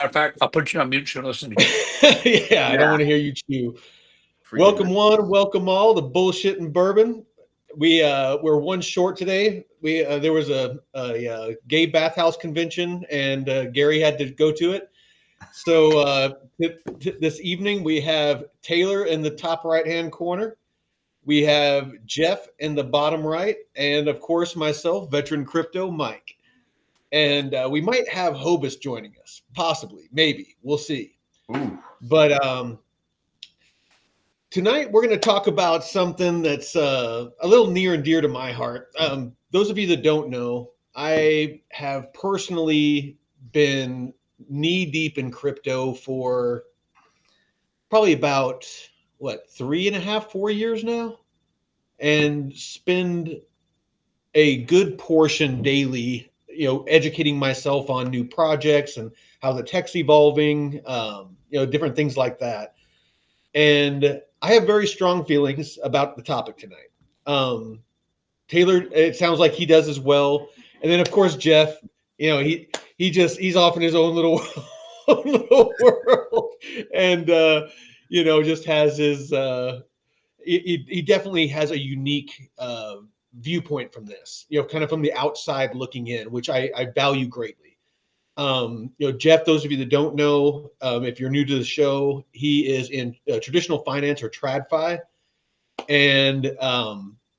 Matter of fact, I'll put you on mute so you don't listen to you. Yeah, I don't Yeah, want to hear you chew. freaking Welcome one, welcome all. The bullshit and bourbon. We're one short today. We There was a gay bathhouse convention, and Gary had to go to it. So this evening we have Taylor in the top right hand corner. We have Jeff in the bottom right, and of course myself, veteran crypto Mike. And we might have Hobus joining us, possibly, maybe. We'll see. Ooh. But tonight we're going to talk about something that's a little near and dear to my heart. Those of you that don't know, I have personally been knee deep in crypto for probably about what 3.5, 4 years now, and spend a good portion daily, educating myself on new projects and how the tech's evolving, different things like that. And I have very strong feelings about the topic tonight. Taylor, it sounds like he does as well. And then of course Jeff, he's off in his own little, own little world, and just has his. He definitely has a unique viewpoint from this. Kind of from the outside looking in, which I value greatly. Jeff, those of you that don't know, if you're new to the show, he is in traditional finance or TradFi. And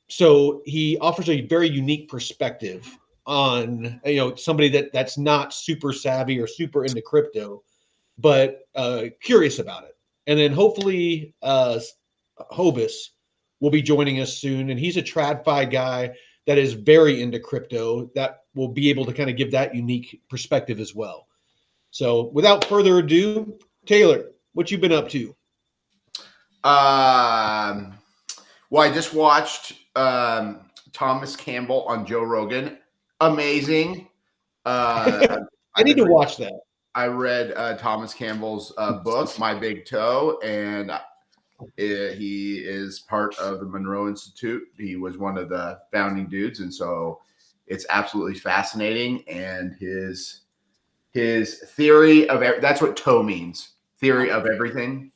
so he offers a very unique perspective on, somebody that's not super savvy or super into crypto, but curious about it. And then hopefully Hobus will be joining us soon. And he's a TradFi guy that is very into crypto that will be able to kind of give that unique perspective as well. So without further ado, Taylor, what you been up to? Well, I just watched Thomas Campbell on Joe Rogan. Amazing. I need to watch that. I read Thomas Campbell's book, My Big Toe, and he is part of the Monroe Institute. He was one of the founding dudes, and so it's absolutely fascinating. And his theory of that's what toe means, theory of everything.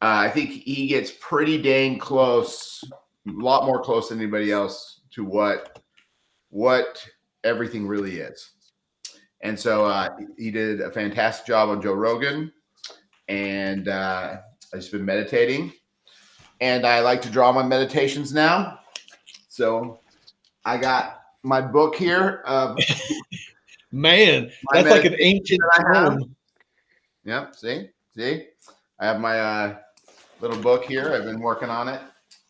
I think he gets pretty dang close, a lot more close than anybody else to what everything really is. And so he did a fantastic job on Joe Rogan, and I've just been meditating, and I like to draw my meditations now. So I got my book here. Man, that's like an ancient tome. Yep. See, I have my little book here. I've been working on it,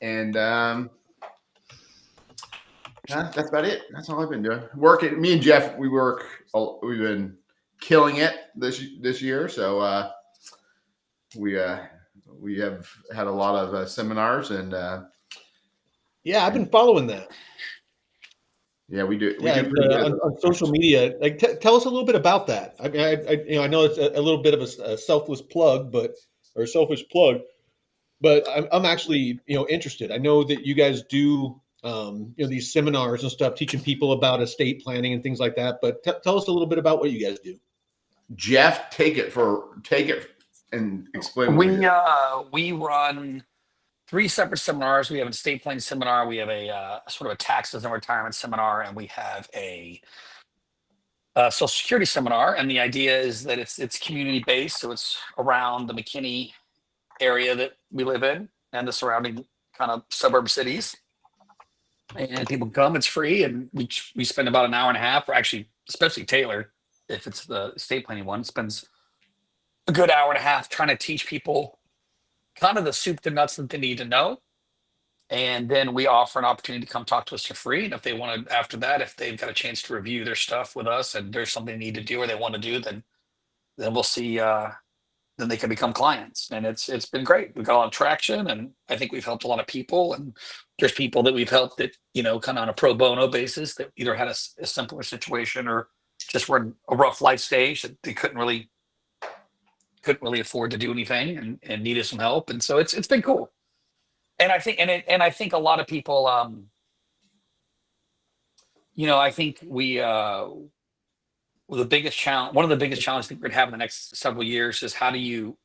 and that's about it. That's all I've been doing. Working. Me and Jeff, we've been killing it this year. So we have had a lot of seminars, and yeah, I've been following that. Yeah, we do. We do on social media. Like, tell us a little bit about that. I know it's a little bit of a selfless plug, or a selfish plug, but I'm actually interested. I know that you guys do these seminars and stuff, teaching people about estate planning and things like that. But tell us a little bit about what you guys do. Jeff, take it and explain. We run 3 separate seminars. We have an estate planning seminar. We have a sort of a taxes and retirement seminar, and we have a Social Security seminar. And the idea is that it's community based, so it's around the McKinney area that we live in and the surrounding kind of suburb cities. And people come. It's free, and we spend about an hour and a half. Or actually, especially Taylor, if it's the estate planning one, spends a good hour and a half trying to teach people kind of the soup to nuts that they need to know. And then we offer an opportunity to come talk to us for free. And if they want to, after that, if they've got a chance to review their stuff with us and there's something they need to do or they want to do, then we'll see, then they can become clients. And it's been great. We've got a lot of traction, and I think we've helped a lot of people. And there's people that we've helped that, kind of on a pro bono basis that either had a simpler situation or just were in a rough life stage that they couldn't really afford to do anything and needed some help. And so it's been cool. And I think, I think a lot of people, I think well, the biggest challenge, one of the biggest challenges I think we're gonna have in the next several years is how do you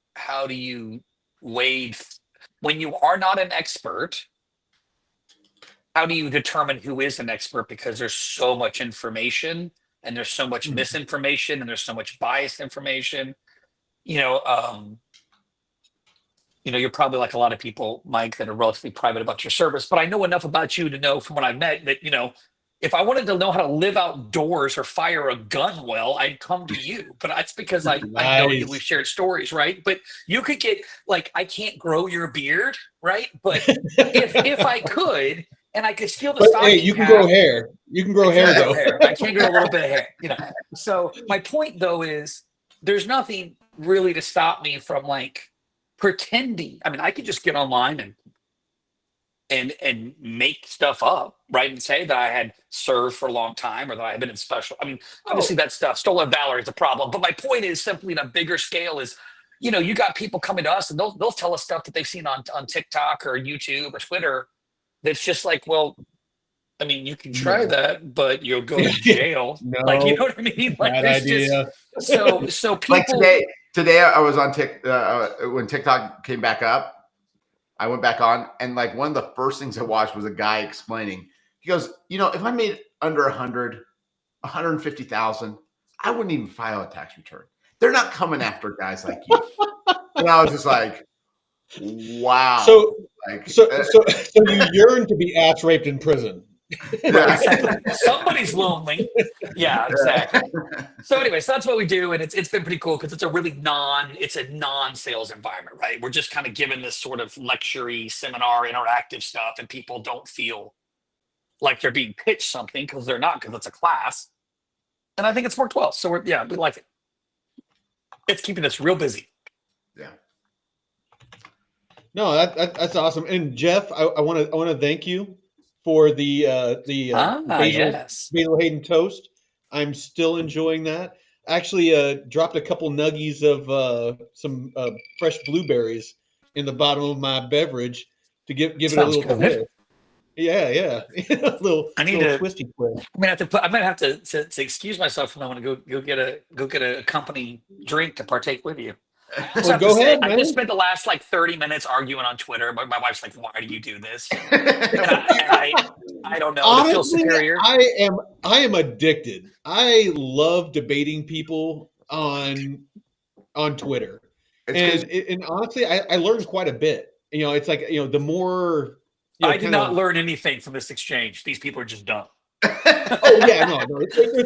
wade when you are not an expert, how do you determine who is an expert? Because there's so much information and there's so much Mhm. misinformation and there's so much biased information. You know, you're probably like a lot of people, Mike, that are relatively private about your service, but I know enough about you to know from what I've met that, if I wanted to know how to live outdoors or fire a gun well, I'd come to you. But that's because I know you, we've Nice. shared stories, right? But you could get like, I can't grow your beard, right? But if I could, and I could steal the But hey, stocking you can grow cap, hair. You can I grow hair can grow though. hair. I can grow a little bit of hair. So my point though is there's nothing really to stop me from like pretending. I mean, I could just get online and make stuff up, right? And say that I had served for a long time or that I had been in special. I mean, obviously Oh, that stuff, stolen valor is a problem. But my point is simply in a bigger scale is, you got people coming to us and they'll tell us stuff that they've seen on TikTok or YouTube or Twitter that's just like, well, I mean, you can try no. that, but you'll go to jail. Like, you No, know what I mean? Like, bad there's just idea. so Like people. today I was on when TikTok came back up. I went back on, and like one of the first things I watched was a guy explaining. He goes, if I made under 150,000, I wouldn't even file a tax return. They're not coming after guys like you. And I was just like, wow. So, Like, so you yearn to be ass raped in prison. Right, yeah. exactly. Somebody's lonely. Yeah, exactly. So anyway, so that's what we do, and it's been pretty cool because it's a non-sales environment, right? We're just kind of given this sort of lecture seminar, interactive stuff, and people don't feel like they're being pitched something because they're not, because it's a class. And I think it's worked well. So we like it. It's keeping us real busy. Yeah. No, that's awesome. And Jeff, I want to thank you for the Yes. Basil Hayden toast. I'm still enjoying that. Actually, dropped a couple nuggies of some fresh blueberries in the bottom of my beverage to give it a Sounds little good. twist. Yeah, a little I need little to. twisty twist. I might have to excuse myself from. I want to go get a company drink to partake with you. I also Well, have to go say, ahead, I just man. spent the last like 30 minutes arguing on Twitter. But my wife's like, "Why do you do this?" And I don't know, to feel Honestly, superior. I am addicted. I love debating people on Twitter. It's because And honestly, I learned quite a bit. It's like, the more, I did kind not of, learn anything from this exchange. These people are just dumb. oh yeah, no,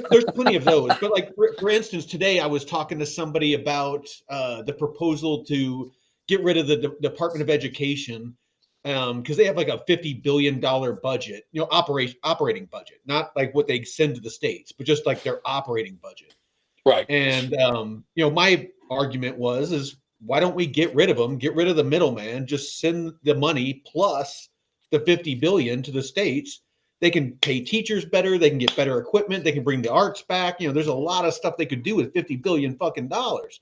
there's plenty of those. But like, for instance, today I was talking to somebody about the proposal to get rid of the Department of Education because they have like a $50 billion budget, operating budget, not like what they send to the states, but just like their operating budget. Right. And my argument is why don't we get rid of them? Get rid of the middleman. Just send the money plus the 50 billion to the states. They can pay teachers better. They can get better equipment. They can bring the arts back. There's a lot of stuff they could do with 50 billion fucking dollars.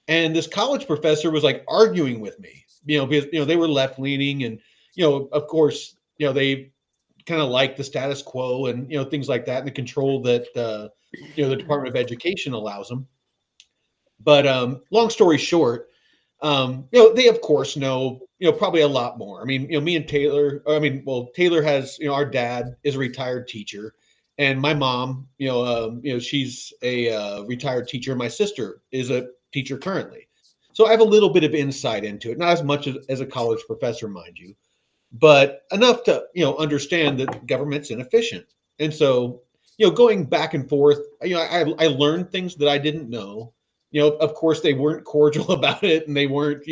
And this college professor was like arguing with me, because they were left leaning, and of course, they kind of like the status quo and things like that, and the control that the Department of Education allows them. But long story short, they of course know probably a lot more. I mean, me and Taylor. I mean, well, Taylor has our dad is a retired teacher, and my mom, she's a retired teacher. My sister is a teacher currently, so I have a little bit of insight into it. Not as much as a college professor, mind you, but enough to understand that government's inefficient. And so going back and forth, I learned things that I didn't know. Of course they weren't cordial about it, and they weren't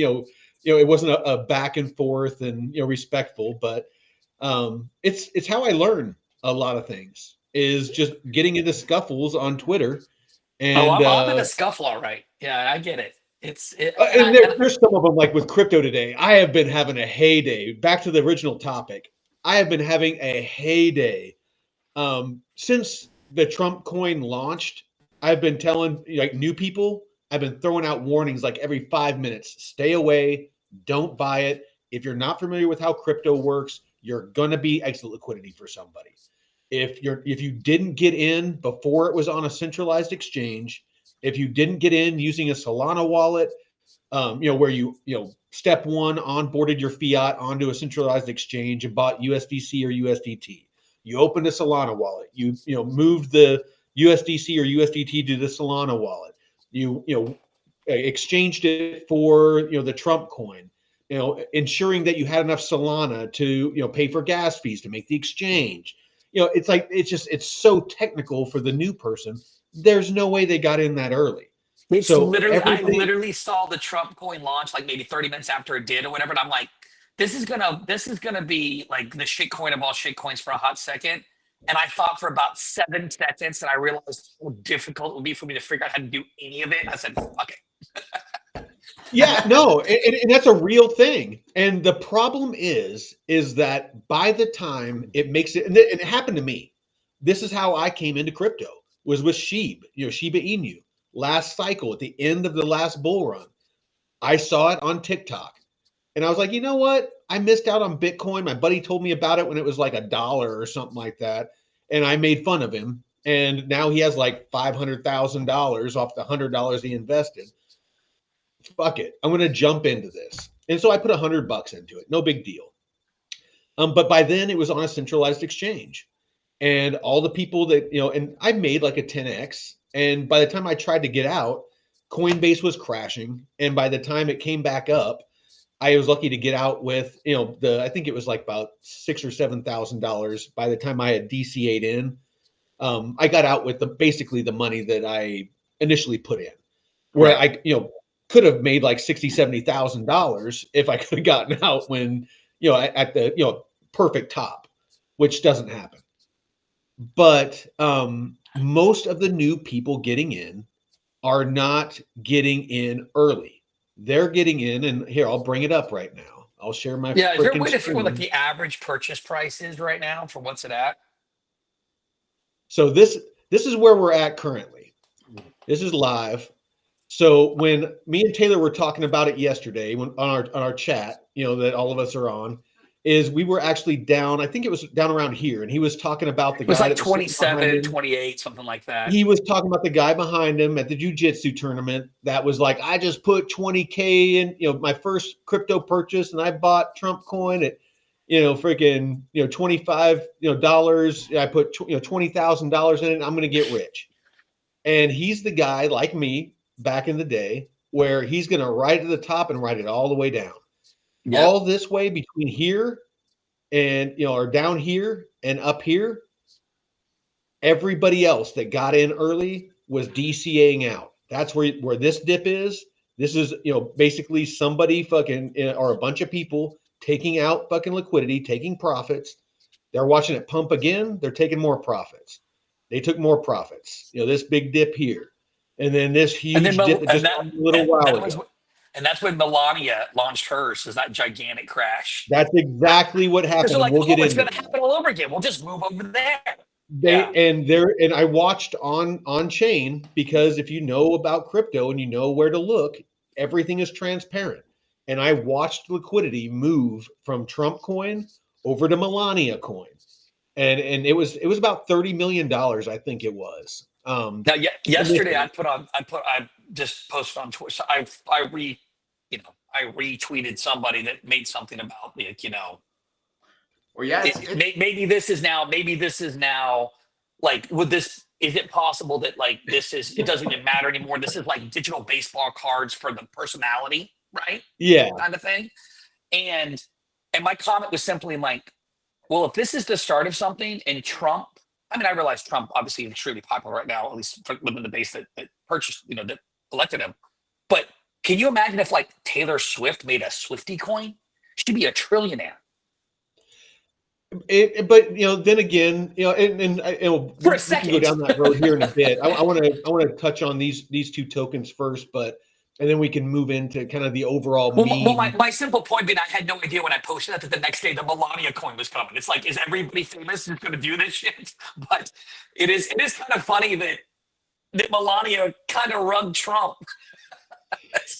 it wasn't a back and forth and respectful, but it's how I learn a lot of things, is just getting into scuffles on Twitter. Oh, And I'm in a scuffle, all right. Yeah, I get it. and there's some of them, like with crypto today. I have been having a heyday. Back to the original topic, I have been having a heyday since the Trump coin launched. I've been telling like new people. I've been throwing out warnings like every 5 minutes. Stay away. Don't buy it. If you're not familiar with how crypto works, you're gonna be exit liquidity for somebody. if you didn't get in before it was on a centralized exchange, if you didn't get in using a Solana wallet, where step one onboarded your fiat onto a centralized exchange and bought USDC or USDT. You opened a Solana wallet. You moved the USDC or USDT to the Solana wallet. You exchanged it for the Trump coin. Ensuring that you had enough Solana to pay for gas fees to make the exchange. It's so technical for the new person. There's no way they got in that early. It's So literally, I everybody- literally saw the Trump coin launch like maybe 30 minutes after it did or whatever. And I'm like, this is gonna be like the shit coin of all shit coins for a hot second. And I thought for about 7 seconds, and I realized how difficult it would be for me to figure out how to do any of it. I said, fuck it. Yeah, no, and that's a real thing. And the problem is that by the time it makes it, and it happened to me. This is how I came into crypto, was with Shiba Inu. Last cycle, at the end of the last bull run, I saw it on TikTok. And I was like, you know what? I missed out on Bitcoin. My buddy told me about it when it was like $1 or something like that. And I made fun of him. And now he has like $500,000 off the $100 he invested. Fuck it. I'm going to jump into this. And so I put $100 into it. No big deal. But by then it was on a centralized exchange. And all the people that, and I made like a 10X. And by the time I tried to get out, Coinbase was crashing. And by the time it came back up, I was lucky to get out with, I think it was like about $6,000 or $7,000 by the time I had DCA'd in. I got out with basically the money that I initially put in, where I, could have made like $60,000, $70,000 if I could have gotten out when, at the, perfect top, which doesn't happen. But most of the new people getting in are not getting in early. They're getting in, and here, I'll bring it up right now. I'll share my Is there a way to figure screen. what like the average purchase price is right now for what's it at? So this is where we're at currently. This is live. So when me and Taylor were talking about it yesterday on our chat, that all of us are on, is we were actually down, I think it was down around here, and he was talking about the guy. It was like that was 27, 28, something like that. He was talking about the guy behind him at the jiu-jitsu tournament that was like, I just put 20K in, my first crypto purchase, and I bought Trump coin at, freaking, $25, dollars. I put, $20,000 in it. I'm going to get rich. And he's the guy like me back in the day where he's going to ride to the top and ride it all the way down. Yep. All this way between here and, or down here and up here, everybody else that got in early was DCAing out. That's where this dip is. This is, basically somebody fucking, or a bunch of people taking out fucking liquidity, taking profits. They're watching it pump again. They're taking more profits. They took more profits. This big dip here. And then this huge dip just a little while ago. And that's when Melania launched hers, is that gigantic crash. That's exactly what happened. Like, we'll get it's going to happen all over again. We'll just move over there. And I watched on chain, because if you know about crypto and you know where to look, everything is transparent. And I watched liquidity move from Trump coin over to Melania coin. And it was about $30 million, I think it was. Now, yesterday I just posted on Twitter. So I retweeted somebody that made something about Well, yeah, maybe this is now like, is it possible that like it doesn't even matter anymore? This is like digital baseball cards for the personality, right? Yeah, kind of thing. And my comment was simply like, well, if this is the start of something, and Trump, I mean, I realize Trump obviously is extremely popular right now, at least within the base that purchased, that elected him. But can you imagine if like Taylor Swift made a Swiftie coin? She'd be a trillionaire. But then again, for a second, we can go down that road here in a bit. I want to touch on these two tokens first, and then we can move into kind of the overall. Well, my simple point being, I had no idea when I posted that the next day the Melania coin was coming. It's like, is everybody famous who's going to do this shit? But it is kind of funny that Melania kind of rug Trump.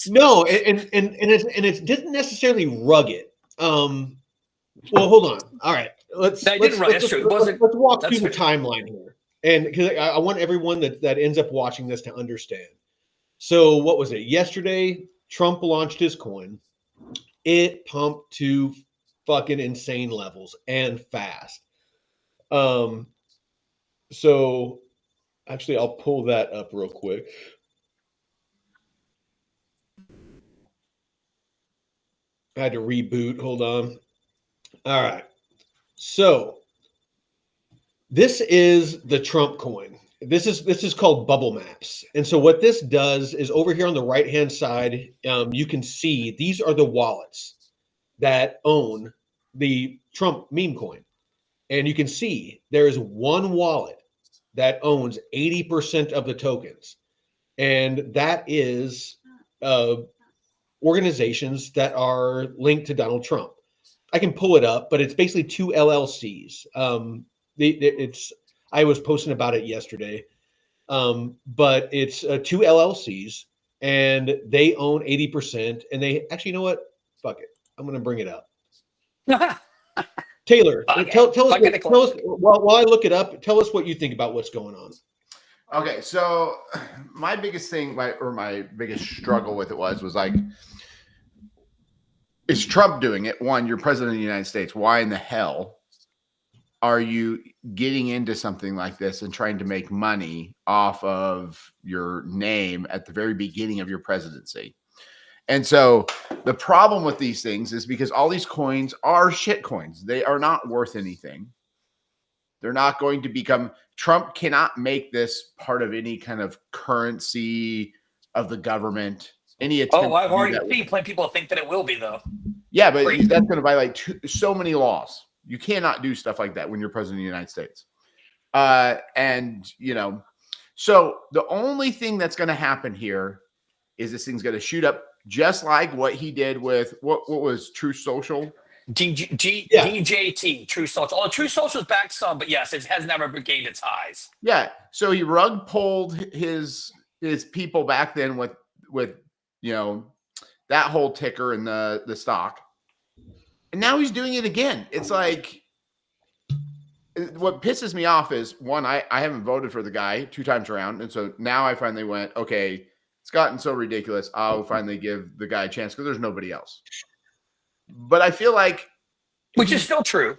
No, and it didn't necessarily rug it. Well, hold on. All right, let's I didn't run. That's true. It wasn't. let's walk That's through the fair. timeline here, and because I want everyone that ends up watching this to understand. So what was it? Yesterday, Trump launched his coin. It pumped to fucking insane levels and fast. So actually, I'll pull that up real quick. I had to reboot. Hold on. All right. So this is the Trump coin. This is called Bubble Maps. And so what this does is over here on the right hand side, you can see these are the wallets that own the Trump meme coin. And you can see there is one wallet that owns 80% of the tokens. And that is organizations that are linked to Donald Trump. I can pull it up, but it's basically two LLCs. I was posting about it yesterday, but it's two LLCs, and they own 80%. And they actually, you know what? Fuck it. I'm going to bring it up. Taylor, Okay. tell us while I look it up. Tell us what you think about what's going on. Okay, so my biggest thing, my biggest struggle with it was like, is Trump doing it? One, you're president of the United States. Why in the hell are you getting into something like this and trying to make money off of your name at the very beginning of your presidency? And so the problem with these things is because all these coins are shit coins. They are not worth anything. They're not going to become, Trump cannot make this part of any kind of currency of the government. Any attempt I've already seen plenty of people think that it will be, though. Yeah, but that's going to violate so many laws. You cannot do stuff like that when you're president of the United States. And, so the only thing that's going to happen here is this thing's going to shoot up just like what he did with, what was Truth Social? DJT, True Social. Oh, True Social's back some, but yes, it has never regained its highs. Yeah. So he rug pulled his people back then with that whole ticker and the stock. And now he's doing it again. It's like, what pisses me off is, one, I haven't voted for the guy 2 times around. And so now I finally went, okay, it's gotten so ridiculous. I'll finally give the guy a chance because there's nobody else. But I feel like, which is still true.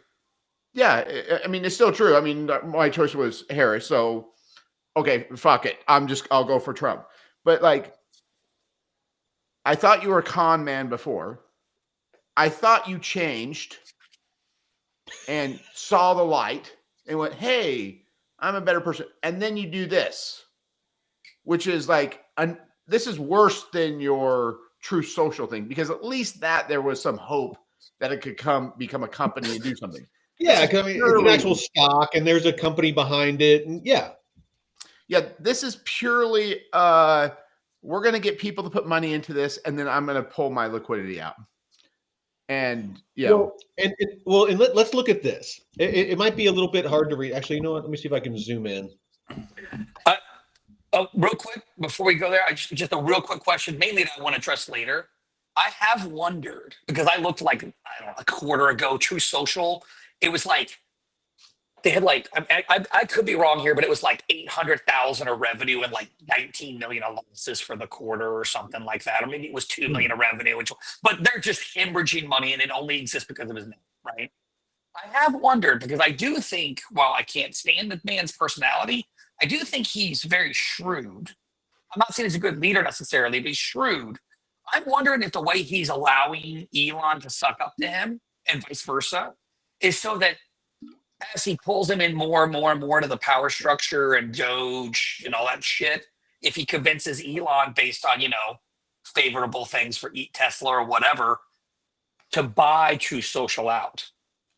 Yeah, I mean, it's still true. I mean, my choice was Harris, so okay, fuck it. I'll go for Trump. But like, I thought you were a con man before. I thought you changed and saw the light and went, hey, I'm a better person. And then you do this, which is like, this is worse than your Truth Social thing, because at least that there was some hope that it could become a company and do something. Yeah, because I mean, it's an actual stock and there's a company behind it. And yeah, this is purely we're going to get people to put money into this, and then I'm going to pull my liquidity out. And let's look at this. It might be a little bit hard to read. Actually, you know what? Let me see if I can zoom in. Real quick before we go there, just a real quick question, mainly that I want to address later. I have wondered, because I looked like, I don't know, a quarter ago, True Social. It was like they had like, I could be wrong here, but it was like 800,000 of revenue and like 19 million of losses for the quarter or something like that, or maybe it was 2 million of revenue. But they're just hemorrhaging money, and it only exists because of his name, right? I have wondered, because I do think, while I can't stand the man's personality, I do think he's very shrewd. I'm not saying he's a good leader necessarily, but he's shrewd. I'm wondering if the way he's allowing Elon to suck up to him and vice versa is so that as he pulls him in more and more and more to the power structure and Doge and all that shit, if he convinces Elon based on, favorable things for Tesla or whatever, to buy True Social out.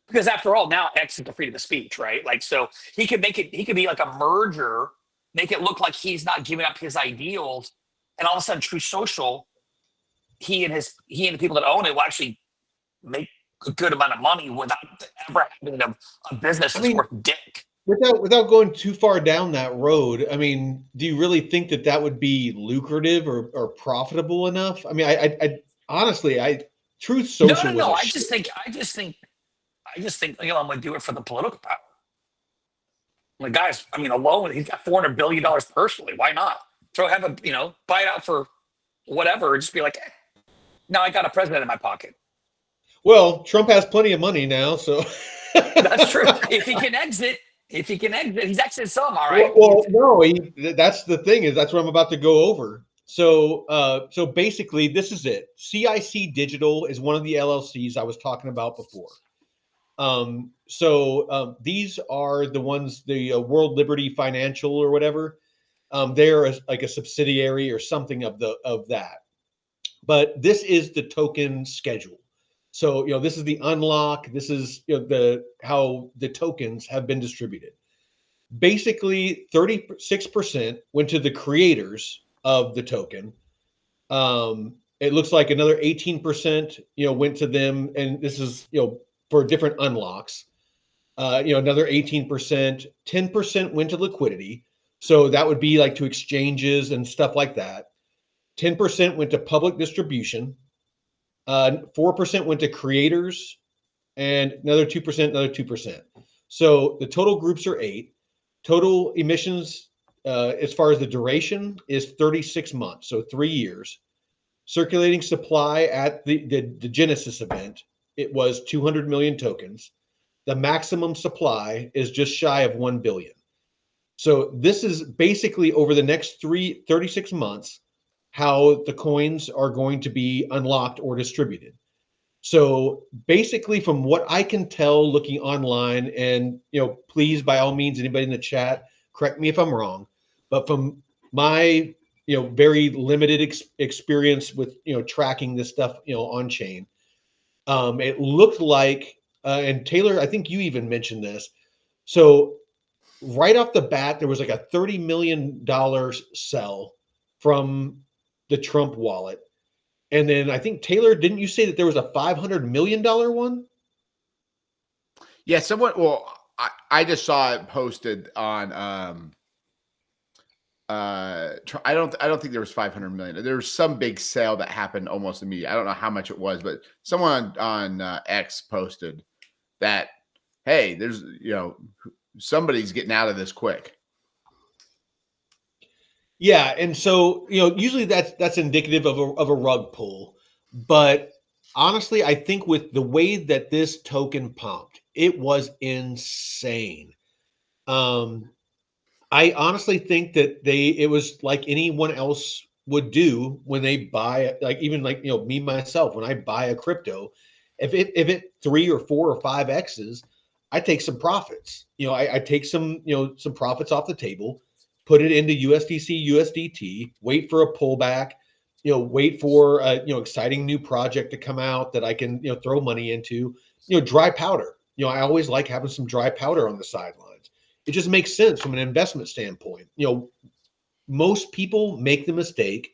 Because after all, now X is the freedom of speech, right? Like, so he could be like a merger, make it look like he's not giving up his ideals. And all of a sudden, True Social, he and the people that own it will actually make a good amount of money without ever having a business that's worth dick. Without going too far down that road, I mean, do you really think that would be lucrative or profitable enough? I mean, I honestly, Truth Social. No. I just think I just think Elon would do it for the political power. Like, guys, I mean, alone, he's got $400 billion personally. Why not? Have a, buy it out for whatever. Just be like, now I got a president in my pocket. Well, Trump has plenty of money now, so. That's true. If he can exit, he's exited some, all right. Well, no, that's the thing is that's what I'm about to go over. So, so basically, this is it. CIC Digital is one of the LLCs I was talking about before. These are the ones, the World Liberty Financial or whatever. They're like a subsidiary or something of that. But this is the token schedule. So, this is the unlock. This is how the tokens have been distributed. Basically, 36% went to the creators of the token. It looks like another 18%, went to them, and this is, for different unlocks. Another 18%, 10% went to liquidity. So that would be like to exchanges and stuff like that. 10% went to public distribution. 4% went to creators, and another 2%. So the total groups are 8. Total emissions, as far as the duration, is 36 months, so 3 years. Circulating supply at the Genesis event, it was 200 million tokens. The maximum supply is just shy of 1 billion. So this is basically over the next 36 months how the coins are going to be unlocked or distributed. So basically, from what I can tell looking online, and please, by all means, anybody in the chat, correct me if I'm wrong, but from my very limited experience with tracking this stuff on chain, it looked like, and Taylor, I think you even mentioned this. So right off the bat, there was like a $30 million sell from the Trump wallet. And then I think, Taylor, didn't you say that there was a $500 million one? Yeah, I just saw it posted on, I don't think there was 500 million. There was some big sale that happened almost immediately. I don't know how much it was, but someone on X posted that, hey, there's, somebody's getting out of this quick. Yeah, and so usually that's indicative of a rug pull, but honestly, I think with the way that this token pumped, it was insane. I honestly think that it was like anyone else would do when they buy, like even like me myself, when I buy a crypto, if it 3 or 4 or 5 X's, I take some profits. I take some some profits off the table, put it into USDC, USDT, wait for a pullback, wait for a exciting new project to come out that I can throw money into, dry powder. I always like having some dry powder on the sidelines. It just makes sense from an investment standpoint. Most people make the mistake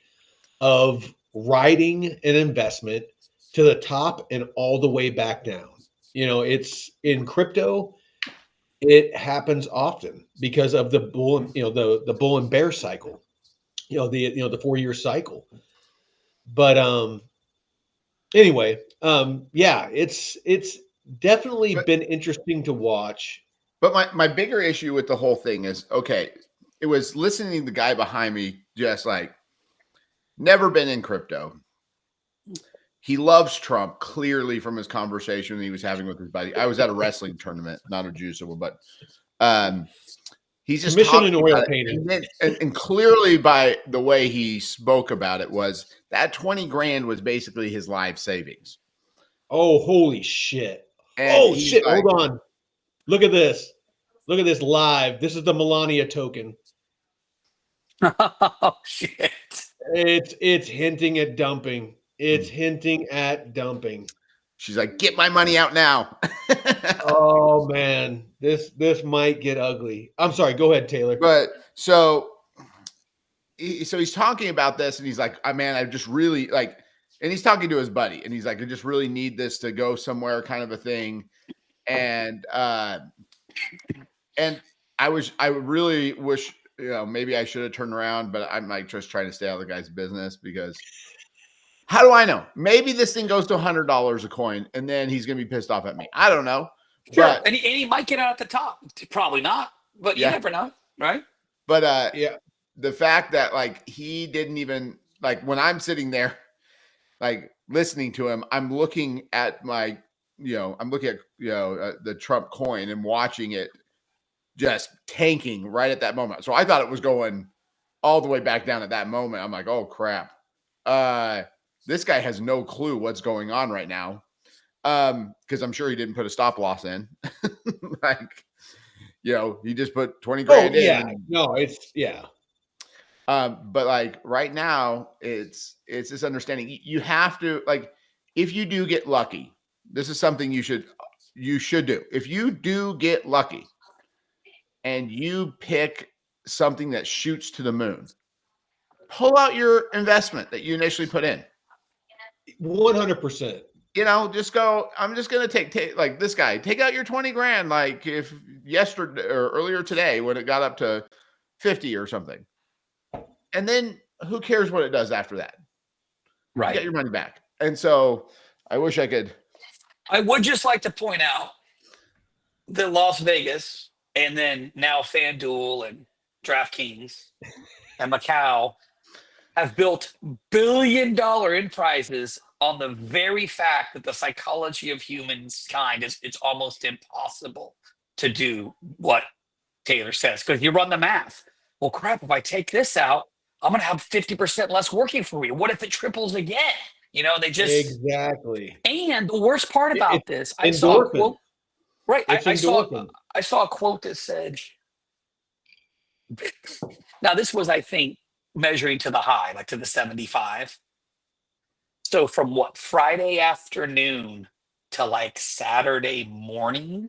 of riding an investment to the top and all the way back down. It's in crypto. It happens often because of the bull, the bull and bear cycle, the 4-year cycle. But anyway, yeah, it's definitely been interesting to watch. But my bigger issue with the whole thing is, okay, it was listening to the guy behind me, just like never been in crypto. He loves Trump, clearly from his conversation he was having with his buddy. I was at a wrestling tournament, not a juiceable, but he's just commission and oil painting. And clearly by the way he spoke about it was that 20 grand was basically his life savings. Oh, holy shit. And shit. Hold on. Look at this. Look at this live. This is the Melania token. Oh, shit. It's hinting at dumping. It's hinting at dumping. She's like, get my money out now. Oh man, this might get ugly. I'm sorry. Go ahead, Taylor. But so he's talking about this, and he's like, man, I just really like, and he's talking to his buddy, and he's like, I just really need this to go somewhere, kind of a thing. And I really wish, maybe I should have turned around, but I'm like just trying to stay out of the guy's business because. How do I know? Maybe this thing goes to $100 a coin, and then he's going to be pissed off at me. I don't know. Sure. But And he might get out at the top. Probably not, but you Yeah. never know, right? but Yeah. the fact that like he didn't even like when I'm sitting there like listening to him, I'm looking at my I'm looking at the Trump coin and watching it just tanking right at that moment. So I thought it was going all the way back down at that moment. I'm like, oh crap. This guy has no clue what's going on right now. Because I'm sure he didn't put a stop loss in. Like, he just put 20 Oh grand in. yeah. And, No, it's but like right now, it's this understanding. You have to like, if you do get lucky, this is something you should do. If you do get lucky and you pick something that shoots to the moon, pull out your investment that you initially put in. 100%. Just go, I'm just going to take like this guy, take out your 20 grand. Like if yesterday or earlier today, when it got up to 50 or something, and then who cares what it does after that? Right. You get your money back. And so I wish I could. I would just like to point out that Las Vegas and then now FanDuel and DraftKings and Macau have built billion-dollar enterprises on the very fact that the psychology of humankind it's almost impossible to do what Taylor says. Because you run the math. Well, crap, if I take this out, I'm going to have 50% less working for me. What if it triples again? They just... Exactly. And the worst part about this, I endorphin. saw a quote. Right. It's I saw endorphin. a quote that said, now this was, I think, measuring to the high, like to the 75. So from what, Friday afternoon to like Saturday morning,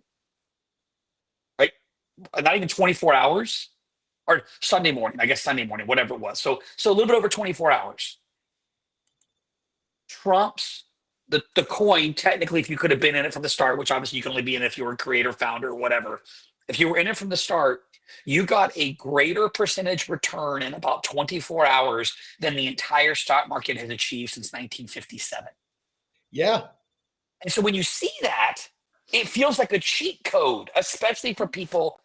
right? Not even 24 hours, or Sunday morning, I guess Sunday morning, whatever it was. So a little bit over 24 hours. Trump's, the coin, technically, if you could have been in it from the start, which obviously you can only be in it if you were a creator, founder, or whatever. If you were in it from the start, you got a greater percentage return in about 24 hours than the entire stock market has achieved since 1957. Yeah. And so when you see that, it feels like a cheat code, especially for people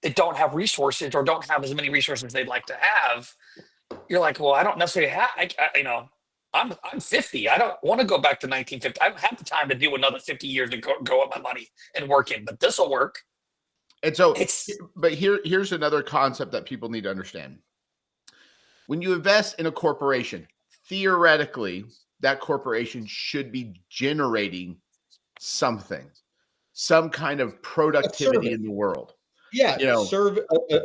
that don't have resources or don't have as many resources they'd like to have. You're like, well, I don't necessarily have, I'm 50. I don't want to go back to 1950. I don't have the time to do another 50 years to go up my money and work in, but this will work. And so, but here's another concept that people need to understand. When you invest in a corporation, theoretically, that corporation should be generating something, some kind of productivity in the world. Yeah,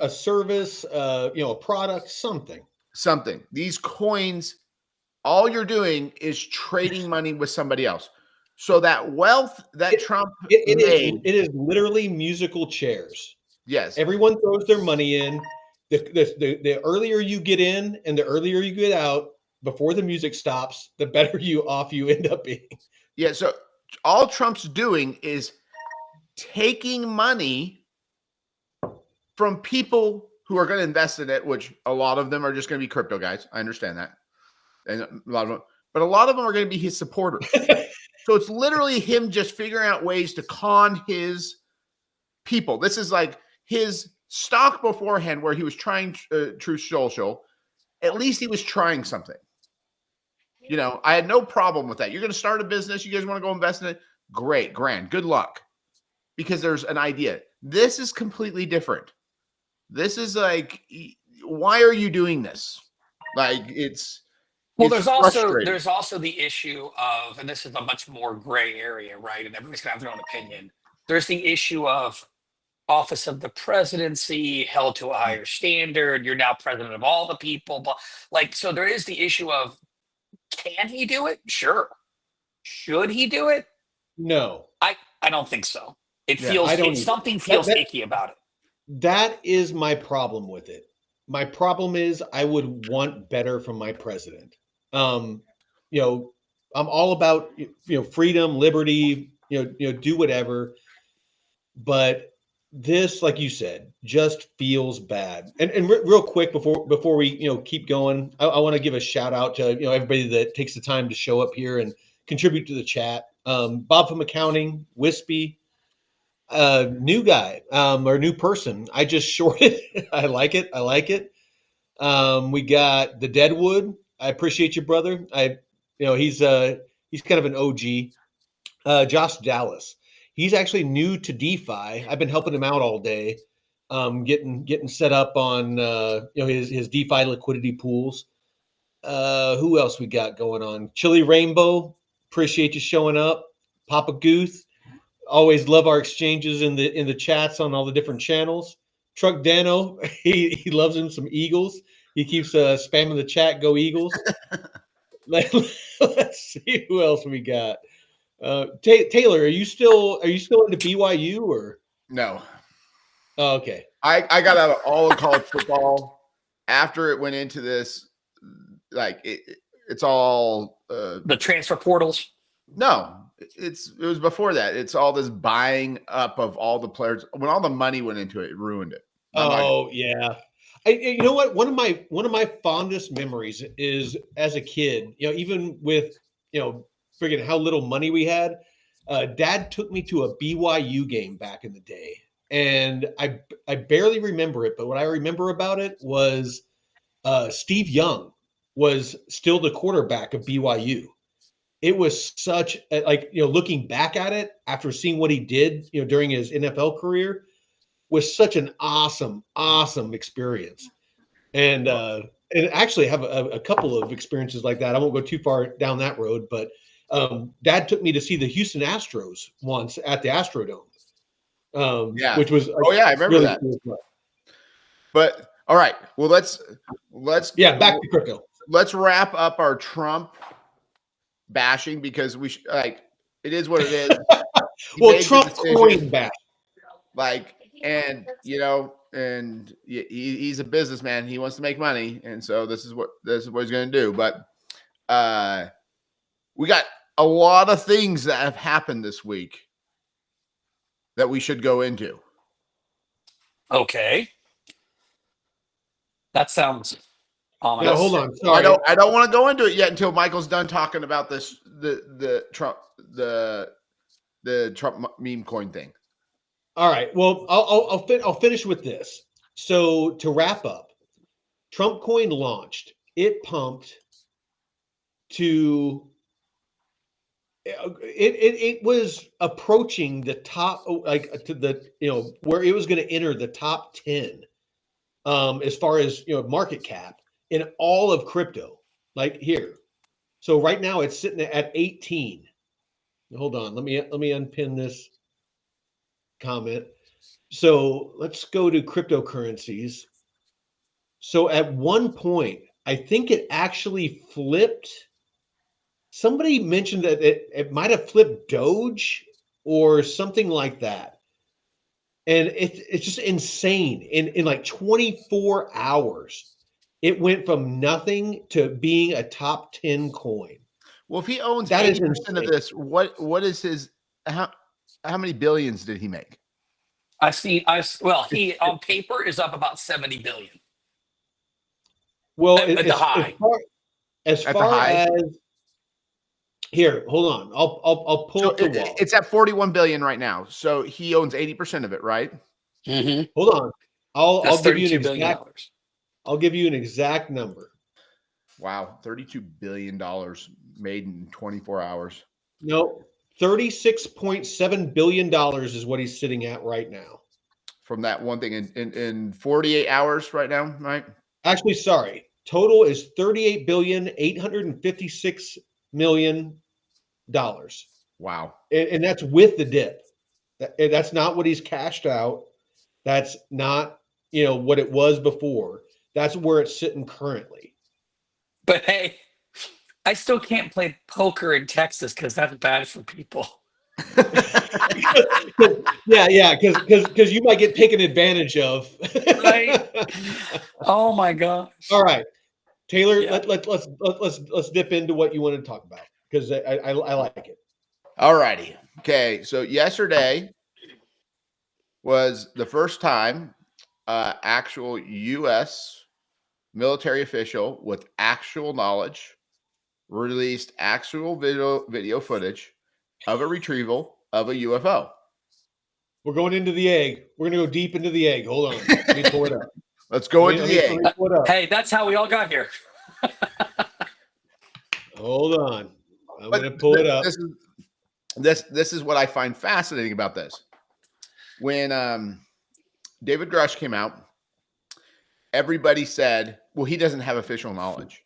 a service, a product, something. Something. These coins, all you're doing is trading money with somebody else. So that wealth that Trump made, it is literally musical chairs. Yes. Everyone throws their money in. The earlier you get in and the earlier you get out before the music stops, the better off you end up being. Yeah. So all Trump's doing is taking money from people who are going to invest in it, which a lot of them are just going to be crypto guys. I understand that. And a lot of them, but a lot of them are going to be his supporters. So it's literally him just figuring out ways to con his people. This is like his stock beforehand where he was trying Truth Social. At least he was trying something. I had no problem with that. You're going to start a business. You guys want to go invest in it? Great, grand, good luck. Because there's an idea. This is completely different. This is like, why are you doing this? Like well, there's also the issue of, and this is a much more gray area, right? And everybody's gonna have their own opinion. There's the issue of office of the presidency held to a higher standard. You're now president of all the people, but so there is the issue of, can he do it? Sure. Should he do it? No, I don't think so. Something feels icky about it. That is my problem with it. My problem is I would want better from my president. I'm all about freedom, liberty, do whatever. But this, like you said, just feels bad. And real quick before we keep going, I want to give a shout out to everybody that takes the time to show up here and contribute to the chat. Bob from accounting, Wispy, New guy, or new person. I just shorted. I like it. I like it. We got the Deadwood. I appreciate you, brother. He's kind of an OG. Josh Dallas. He's actually new to DeFi. I've been helping him out all day, getting set up on his DeFi liquidity pools. Who else we got going on? Chili Rainbow. Appreciate you showing up. Papa Gooth. Always love our exchanges in the chats on all the different channels. Truck Dano, he loves him some Eagles. He keeps spamming the chat. Go Eagles. Let's see who else we got. Taylor, are you still into BYU or No. Oh, okay? I got out of all of college football after it went into this. Like it's all The transfer portals. no. It was before that. It's all this buying up of all the players. When all the money went into it, it ruined it. Oh yeah. You know what? One of my fondest memories is as a kid. Even with friggin' how little money we had. Dad took me to a BYU game back in the day, and I barely remember it, but what I remember about it was Steve Young was still the quarterback of BYU. It was such looking back at it after seeing what he did during his NFL career was such an awesome experience. And actually have a couple of experiences like that. I won't go too far down that road, but Dad took me to see the Houston Astros once at the Astrodome. Which was I remember really that. cool. But all right, well let's back to crypto. Let's wrap up our Trump bashing because it is what it is. Well, Trump coin bash. He's a businessman. He wants to make money, and so this is what he's going to do. But we got a lot of things that have happened this week that we should go into. Okay, that sounds ominous. No, hold on. Sorry. I don't want to go into it yet until Michael's done talking about this the Trump meme coin thing. All right. Well, I'll finish with this. So to wrap up, Trump coin launched. It pumped to. It was approaching the top, to the where it was going to enter the top 10, as far as market cap in all of crypto. Like here, so right now it's sitting at 18. Hold on, let me unpin this comment. So let's go to cryptocurrencies. So at one point, I think it actually flipped. Somebody mentioned that it might have flipped Doge or something like that. And it's just insane. In like 24 hours, it went from nothing to being a top 10 coin. Well, if he owns that 80% of this, what is his how many billions did he make? He on paper is up about 70 billion. Well, at the high. As far as here, hold on. I'll pull up the wall. It's at 41 billion right now. So he owns 80% of it, right? Mm-hmm. Hold on. I'll give you an exact number. Wow, $32 billion made in 24 hours. No, $36.7 billion is what he's sitting at right now. From that one thing in 48 hours right now, right? Actually, sorry. Total is $38,856,000,000. Wow. And that's with the dip. That's not what he's cashed out. That's not, what it was before. That's where it's sitting currently. But hey, I still can't play poker in Texas because that's bad for people. yeah, because you might get taken advantage of. Right? Oh my gosh! All right, Taylor, let's dip into what you want to talk about because I like it. All righty. Okay, so yesterday was the first time actual U.S. military official with actual knowledge released actual video footage of a retrieval of a UFO. We're going into the egg. We're going to go deep into the egg. Hold on. Let me pull it up. Let's go into the egg. Let me pull it up. Hey, that's how we all got here. Hold on. I'm But going to pull it up. This is what I find fascinating about this. When David Grush came out, everybody said, well, he doesn't have official knowledge.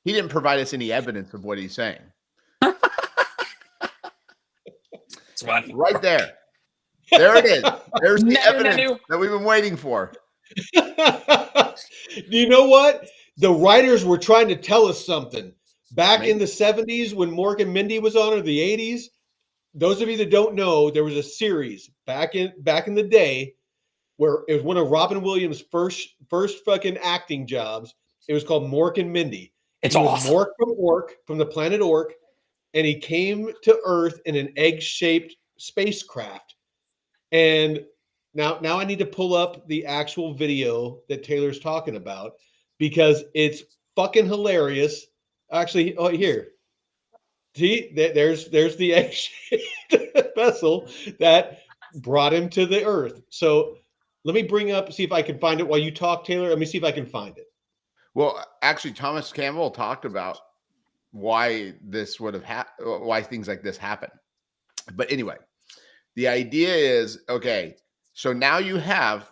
He didn't provide us any evidence of what he's saying. It's funny. Right there. There it is. There's the No, evidence no. that we've been waiting for. Do you know what? The writers were trying to tell us something. Back in the 70s when Mork and Mindy was on, or the 80s, those of you that don't know, there was a series back in the day where it was one of Robin Williams' first fucking acting jobs. It was called Mork and Mindy. It's He was awesome. Mork from Ork, from the planet Ork, and he came to Earth in an egg-shaped spacecraft. And now I need to pull up the actual video that Taylor's talking about because it's fucking hilarious. Actually, oh, here. See, there's the egg-shaped vessel that brought him to the Earth. So let me see if I can find it while you talk, Taylor. Let me see if I can find it. Well, actually, Thomas Campbell talked about why this would have why things like this happen. But anyway, the idea is, okay, so now you have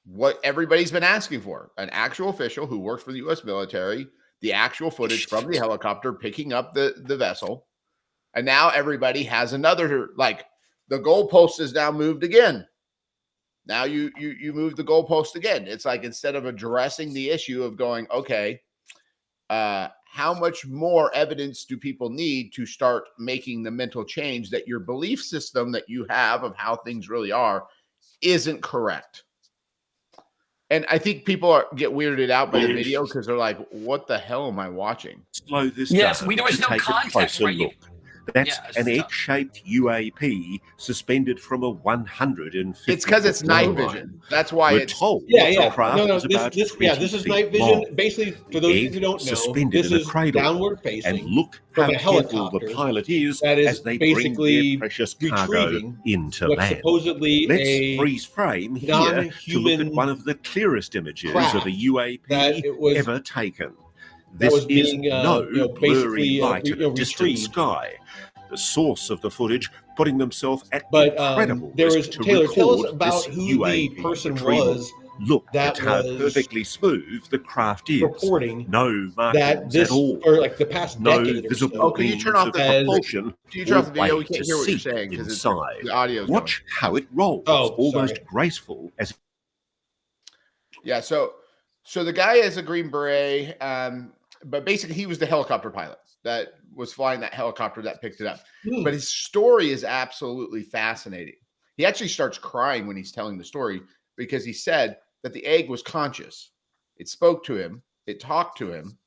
what everybody's been asking for, an actual official who works for the U.S. military, the actual footage from the helicopter picking up the vessel. And now everybody has another, like, the goalpost is now moved again. Now you move the goalpost again. It's like, instead of addressing the issue of going, okay, how much more evidence do people need to start making the mental change that your belief system that you have of how things really are isn't correct? And I think people get weirded out by the video because they're like, what the hell am I watching? Slow this Yes, down we know to it's no take context, a closer right? look. That's Yeah, it's an tough. egg-shaped UAP suspended from a 150. It's because it's night line. vision. That's why We're it's told Yeah, the yeah. craft No, was about this 20 is feet night vision. long. Basically, for those of you Egg who don't know, suspended this in a is cradle. downward facing. And look from how a careful the helicopter pilot is that is as they bring basically their precious cargo retrieving into what's land. supposedly Let's a freeze frame here to look non-human at one of the clearest images craft of a UAP that it was ever taken. that This was is being no blurry basically light in a distant retrieved. sky. The source of the footage putting themselves at But incredible there risk was to Taylor. Tell us record about this who the UAP person retrieval. was Look that at how was perfectly smooth the craft is. reporting No that markings this, at all. for like the past No decade or visible so, Oh, can you means turn off of the- propulsion Do you turn off or the video? We way can't to hear what you're see saying because inside. the audio's Watch how it rolls, Oh, almost sorry. graceful as going. Yeah, so the guy is a Green Beret, but basically he was the helicopter pilot that was flying that helicopter that picked it up. But his story is absolutely fascinating. He actually starts crying when he's telling the story because he said that the egg was conscious. It spoke to him. It talked to him.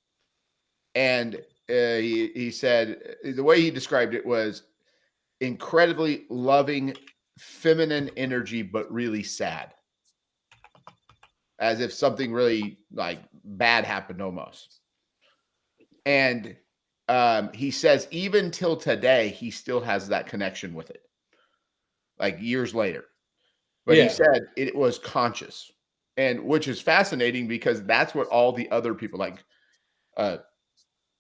And he said the way he described it was incredibly loving, feminine energy, but really sad. As if something really like bad happened almost. And he says even till today, he still has that connection with it, like years later. But Yeah. he said it was conscious, and which is fascinating because that's what all the other people like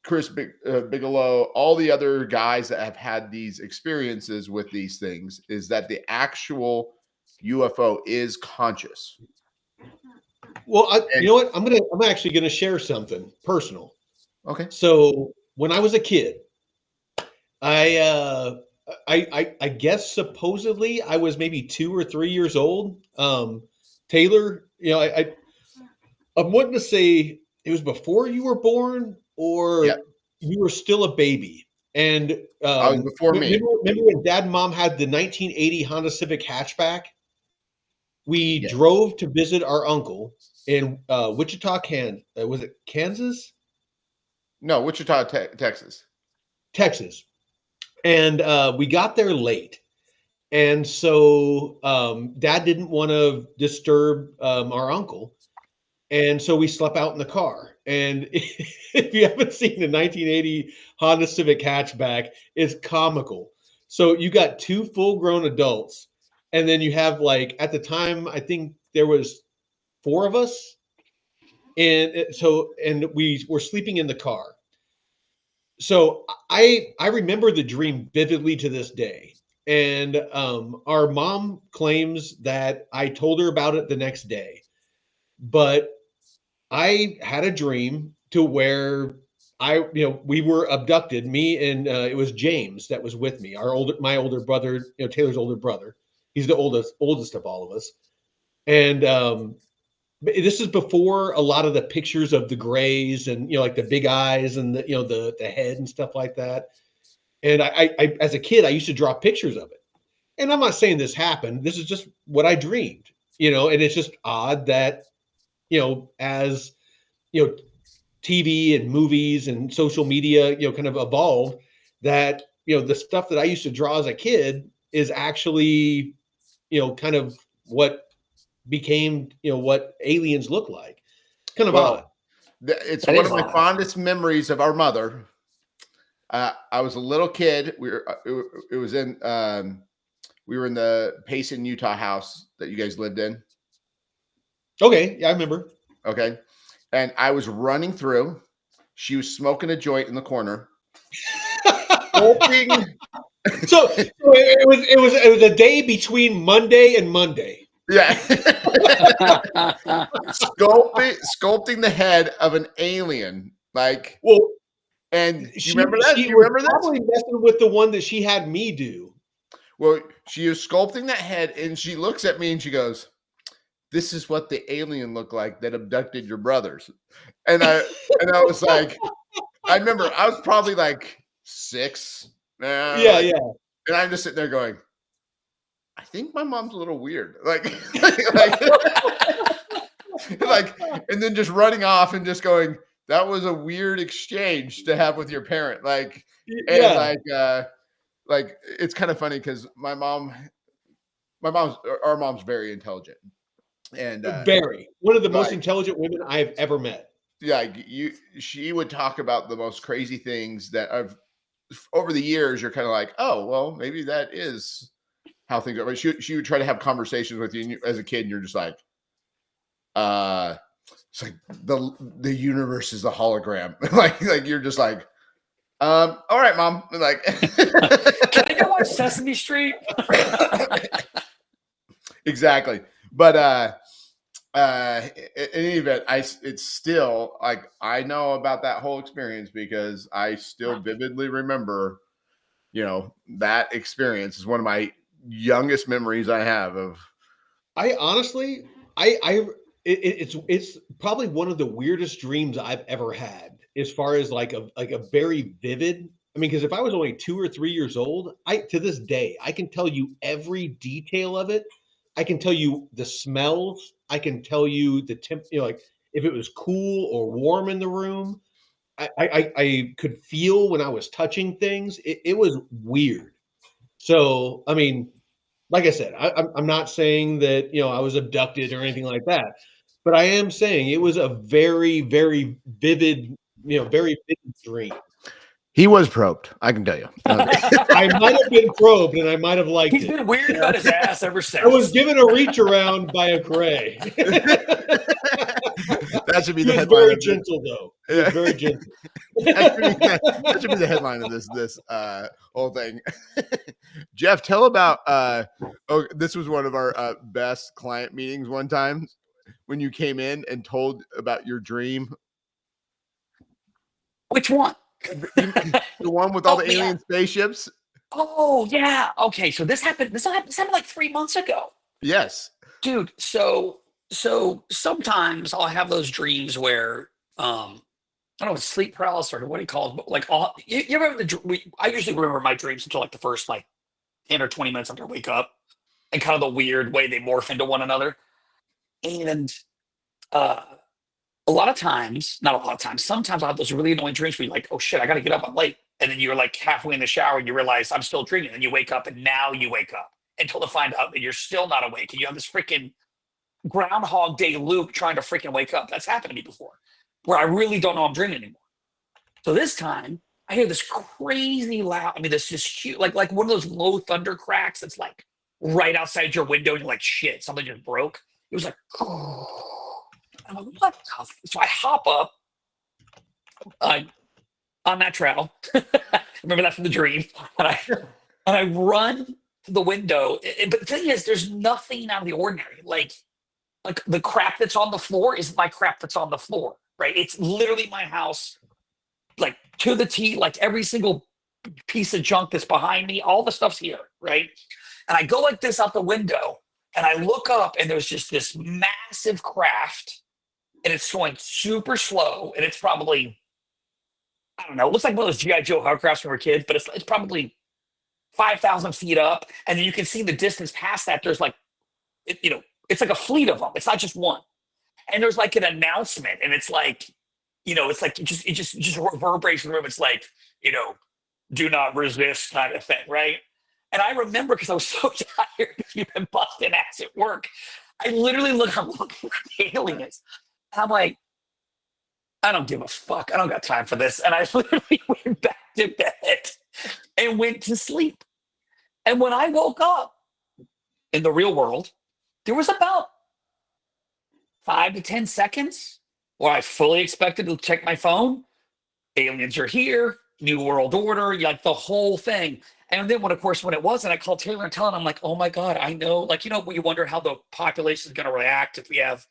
Chris Bigelow, all the other guys that have had these experiences with these things is that the actual UFO is conscious. Well, you know what? I'm actually gonna share something personal. Okay. So when I was a kid, I guess supposedly I was maybe 2 or 3 years old. Taylor, I'm wanting to say it was before you were born or Yep. you were still a baby. And was before me. Remember when Dad and Mom had the 1980 Honda Civic hatchback? We Yes. drove to visit our uncle in Wichita, was it Kansas? No, Wichita, Texas. Texas. And we got there late. And so Dad didn't want to disturb our uncle. And so we slept out in the car. And if you haven't seen the 1980 Honda Civic hatchback, it's comical. So you got 2 full-grown adults and then you have like at the time I think there was 4 of us, and we were sleeping in the car. So I remember the dream vividly to this day. And our mom claims that I told her about it the next day, but I had a dream to where we were abducted. Me and it was James that was with me, my older brother, Taylor's older brother. He's the oldest of all of us, and this is before a lot of the pictures of the Greys and like the big eyes and the head and stuff like that. And I as a kid I used to draw pictures of it. And I'm not saying this happened. This is just what I dreamed, and it's just odd that as TV and movies and social media kind of evolved, that the stuff that I used to draw as a kid is actually kind of what became what aliens look like. Kind of odd. It's That one is of my odd. fondest memories of our mother. I was a little kid. We were in the Payson, Utah house that you guys lived in. Okay, yeah, I remember. Okay, and I was running through. She was smoking a joint in the corner. Hoping, So it was a day between Monday and Monday. yeah, sculpting the head of an alien. Like, Well, and you remember that? She You was remember that? probably messing with the one that she had me do. Well, she is sculpting that head, and she looks at me and she goes, "This is what the alien looked like that abducted your brothers." And I was like, I remember I was probably like 6. Yeah. And I'm just sitting there going, I think my mom's a little weird. Like, and then just running off and just going, that was a weird exchange to have with your parent. Like, and Yeah. like it's kind of funny because our mom's very intelligent. And Barry, one of the most like- intelligent women I have ever met. yeah, she would talk about the most crazy things that over the years, you're kind of like, oh, well, maybe that is how things are. But she would try to have conversations with you, and as a kid, and you're just like, it's like the universe is a hologram. like you're just like, all right, mom. Like, Can I go watch Sesame Street? exactly. But in any event, it's still like I know about that whole experience because I still vividly remember, that experience is one of my youngest memories I have of. I honestly, it's probably one of the weirdest dreams I've ever had, as far as like a very vivid. I mean, because if I was only 2 or 3 years old, to this day I can tell you every detail of it. I can tell you the smells. I can tell you the temp. Like if it was cool or warm in the room. I could feel when I was touching things. It was weird. So I mean, like I said, I'm not saying that I was abducted or anything like that, but I am saying it was a very, very vivid, very vivid dream. He was probed, I can tell you. I might have been probed and I might have liked He's it. been weird about his ass ever since. I was given a reach around by a gray. That should be He the was headline. very of this. gentle, though. He was very gentle. That should be the headline of this whole thing. Jeff, tell about this was one of our best client meetings one time when you came in and told about your dream. Which one? The one with all Oh, the yeah. alien spaceships. Oh yeah. Okay. So this happened like 3 months ago, Yes. dude. So sometimes I'll have those dreams where I don't know if it's sleep paralysis or what do you call it, but like you remember I usually remember my dreams until like the first like 10 or 20 minutes after I wake up, and kind of the weird way they morph into one another. And a lot of times, not a lot of times, sometimes I'll have those really annoying dreams where you're like, oh shit, I gotta get up, I'm late. And then you're like halfway in the shower and you realize I'm still dreaming. And you wake up and now you wake up until to find out that you're still not awake. And you have this freaking Groundhog Day loop trying to freaking wake up. That's happened to me before, where I really don't know I'm dreaming anymore. So this time I hear this crazy loud, I mean, this just huge, like one of those low thunder cracks that's like right outside your window, and you're like, shit, something just broke. It was like, I'm like, what the so I hop up on that trail. Remember that from the dream. And I run to the window. But the thing is, there's nothing out of the ordinary. Like the crap that's on the floor is my crap that's on the floor, right? It's literally my house, like to the T, like every single piece of junk that's behind me, all the stuff's here, right? And I go like this out the window, and I look up, and there's just this massive craft, and it's going super slow, and it's probably, I don't know, it looks like one of those G.I. Joe hovercrafts when we were kids, but it's probably 5,000 feet up, and then you can see the distance past that. There's like, it's like a fleet of them. It's not just one. And there's like an announcement, and it's like, it's like it just reverberates in the room. It's like, do not resist kind of thing, right? And I remember because I was so tired because we've been busting ass at work. I'm looking for the aliens. And I'm like, I don't give a fuck. I don't got time for this. And I literally went back to bed and went to sleep. And when I woke up in the real world, there was about 5 to 10 seconds where I fully expected to check my phone. Aliens are here, New World Order, like the whole thing. And then when it wasn't, I called Taylor and tell him, I'm like, oh my God, I know, like, when you wonder how the population is going to react if we have,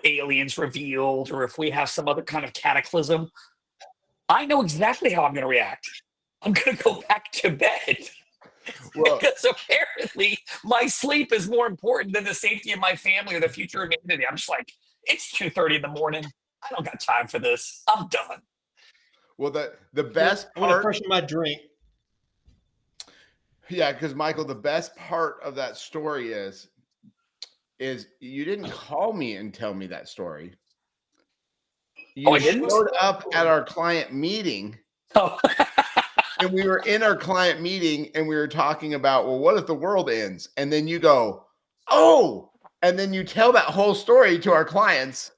aliens revealed, or if we have some other kind of cataclysm. I know exactly how I'm going to react. I'm going to go back to bed. Well, because apparently my sleep is more important than the safety of my family or the future of humanity. I'm just like, it's 2:30 in the morning. I don't got time for this. I'm done. Well, the best part. I'm gonna freshen my drink. Yeah, because Michael, the best part of that story is you didn't call me and tell me that story. You showed up at our client meeting. Oh. And we were in our client meeting, and we were talking about, well, what if the world ends? And then you go, oh, and then you tell that whole story to our clients.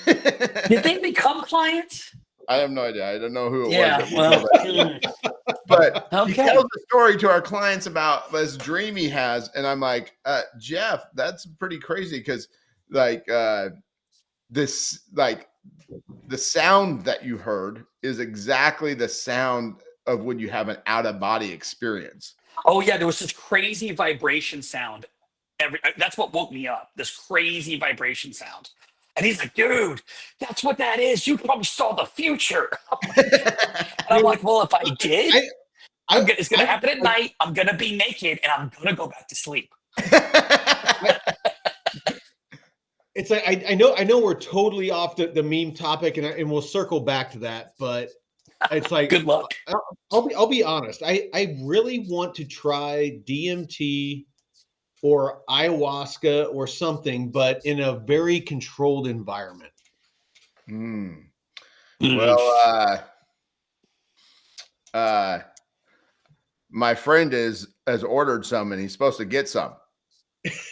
Did they become clients? I have no idea. I don't know who it was. Yeah, well, but okay. He tells the story to our clients about this dream he has, and I'm like, Jeff, that's pretty crazy because, like, this, like, the sound that you heard is exactly the sound of when you have an out-of-body experience. Oh yeah, there was this crazy vibration sound. That's what woke me up. This crazy vibration sound. And he's like, dude, that's what that is. You probably saw the future. And I'm like, well, if I did, it's going to happen at night. I'm going to be naked, and I'm going to go back to sleep. It's like, I know we're totally off the meme topic, and we'll circle back to that, but it's like, good luck. I'll be honest. I really want to try DMT or ayahuasca or something, but in a very controlled environment. Well, my friend has ordered some, and he's supposed to get some.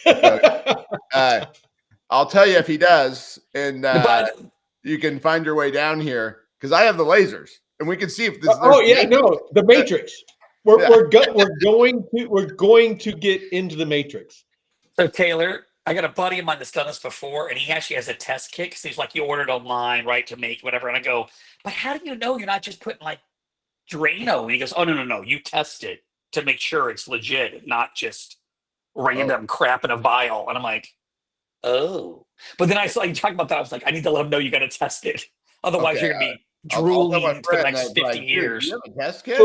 So, I'll tell you if he does, and you can find your way down here because I have the lasers, and we can see if this. The Matrix. We're going to get into the Matrix. So Taylor, I got a buddy of mine that's done this before, and he actually has a test kit because he's like, you ordered online, right, to make whatever. And I go, but how do you know you're not just putting like Drano? And he goes, oh no, you test it to make sure it's legit, not just random crap in a vial. And I'm like, oh. But then I saw you talking about that. I was like, I need to let him know you got to test it. Otherwise, you're gonna be drooling for the next 50 years. You have a test kit?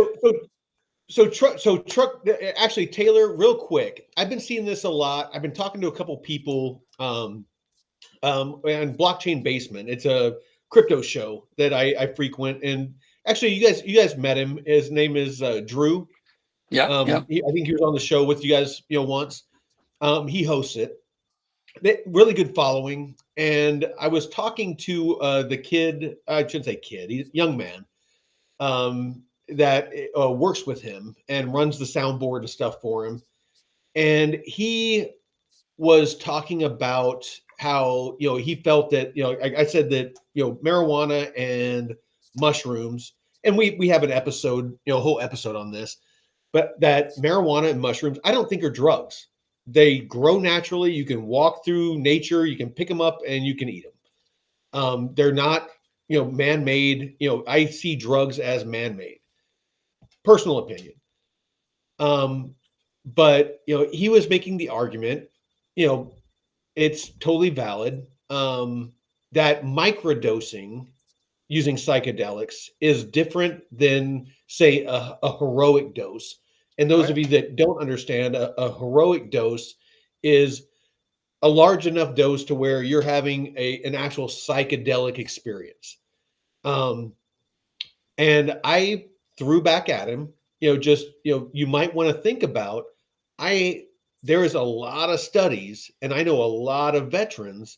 Actually, Taylor, real quick, I've been seeing this a lot. I've been talking to a couple people on Blockchain Basement. It's a crypto show that I frequent, and actually, you guys met him. His name is Drew. Yeah. I think he was on the show with you guys, once. He hosts it. Really good following, and I was talking to the kid. I shouldn't say kid. He's a young man. That works with him and runs the soundboard and stuff for him. And he was talking about how, he felt that, I said that, marijuana and mushrooms, and we have an episode, whole episode on this. but that marijuana and mushrooms, I don't think are drugs. They grow naturally. You can walk through nature, you can pick them up, and you can eat them. They're not, man-made. I see drugs as man-made. Personal opinion. But he was making the argument, it's totally valid, that microdosing using psychedelics is different than, say, a heroic dose. And those of you that don't understand, a heroic dose is a large enough dose to where you're having an actual psychedelic experience. And I threw back at him, you might want to think about, there is a lot of studies, and I know a lot of veterans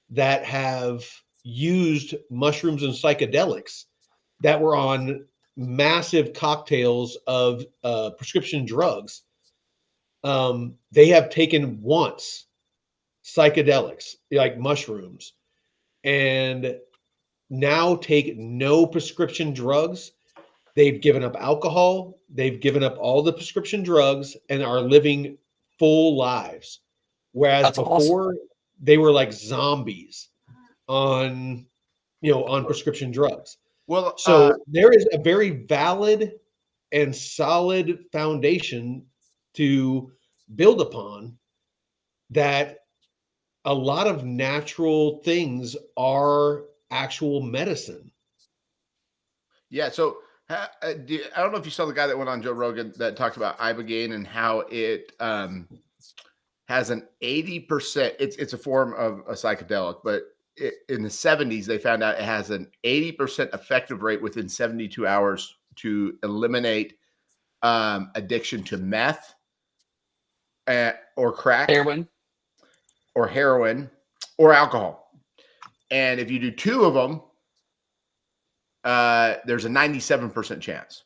that have used mushrooms and psychedelics that were on massive cocktails of prescription drugs. They have taken once psychedelics like mushrooms and now take no prescription drugs. They've given up alcohol, they've given up all the prescription drugs, and are living full lives. Whereas That's before, awesome. they were like zombies on prescription drugs. Well, So there is a very valid and solid foundation to build upon, that a lot of natural things are actual medicine. yeah. So I don't know if you saw the guy that went on Joe Rogan that talked about Ibogaine and how it has an 80%. It's a form of a psychedelic, but in the 70s they found out it has an 80% effective rate within 72 hours to eliminate addiction to meth or crack, Heroin. or heroin, or alcohol. And if you do two of them, there's a 97% chance.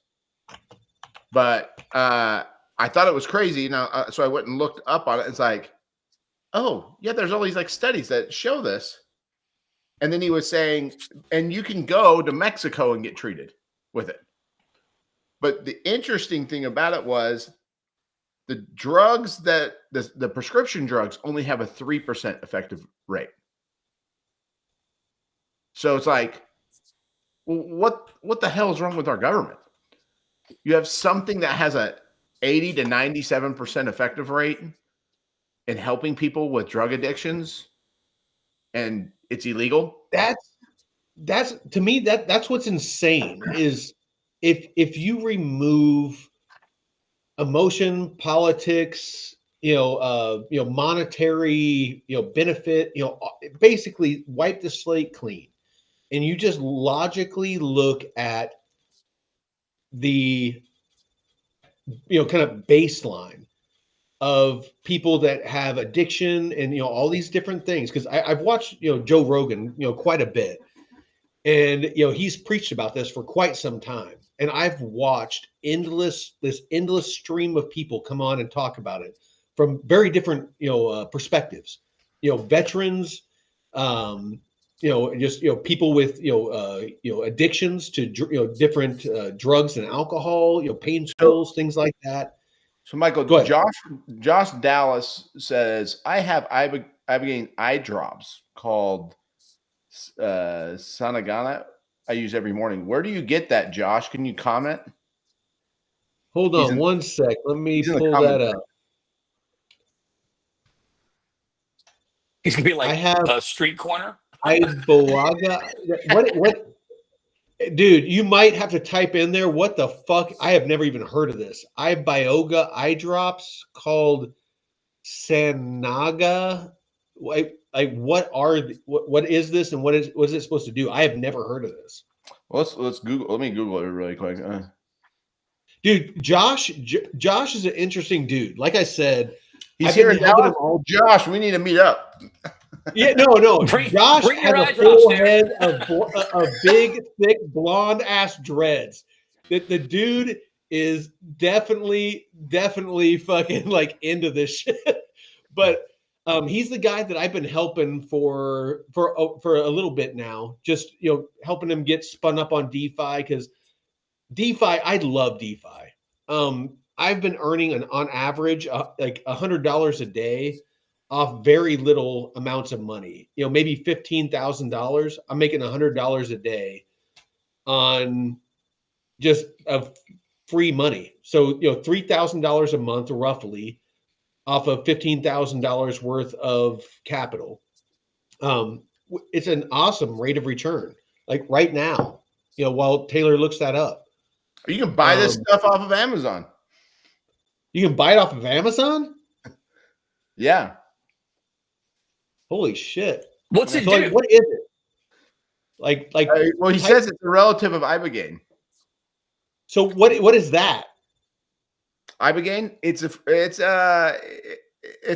But I thought it was crazy. Now, so I went and looked up on it. It's like, oh yeah, there's all these like studies that show this. And then he was saying, and you can go to Mexico and get treated with it. But the interesting thing about it was the drugs that the prescription drugs only have a 3% effective rate. So it's like, well, what the hell is wrong with our government? You have something that has a 80 to 97% effective rate in helping people with drug addictions, and it's illegal. That's to me, that's what's insane, is if you remove emotion, politics, monetary, benefit, basically wipe the slate clean, and you just logically look at the kind of baseline of people that have addiction and all these different things. Because I've watched Joe Rogan quite a bit, and he's preached about this for quite some time, and I've watched this endless stream of people come on and talk about it from very different perspectives, veterans, just people with addictions to different drugs and alcohol, pain pills, things like that. So Michael, Go ahead. Josh Dallas says, I have Ibogaine eye drops called Sanagana. I use every morning. Where do you get that, Josh? Can you comment? Hold on one sec. Let me pull that up. He's gonna be like I have a street corner. Iboaga. What? Dude, you might have to type in there. What the fuck? I have never even heard of this. Iboaga eye drops called Sanaga. What is this, and what is it supposed to do? I have never heard of this. Well, let's Google. Let me Google it really quick. Dude, Josh is an interesting dude. Like I said, he's here in Dallas. Josh, we need to meet up. Yeah, no. Josh bring has a full head of big, thick, blonde ass dreads. The dude is definitely fucking like into this shit. But he's the guy that I've been helping for a little bit now. Just helping him get spun up on DeFi, because DeFi, I love DeFi. I've been earning on average like $100 a day off very little amounts of money. You know, maybe $15,000. I'm making $100 a day on just of free money. So $3,000 a month roughly off of $15,000 worth of capital. It's an awesome rate of return. Like right now, while Taylor looks that up. You can buy this stuff off of Amazon. You can buy it off of Amazon? Yeah. Holy shit. What's it do? Like, what is it? Well, he says it's a relative of Ibogaine. So what is that? Ibogaine? It's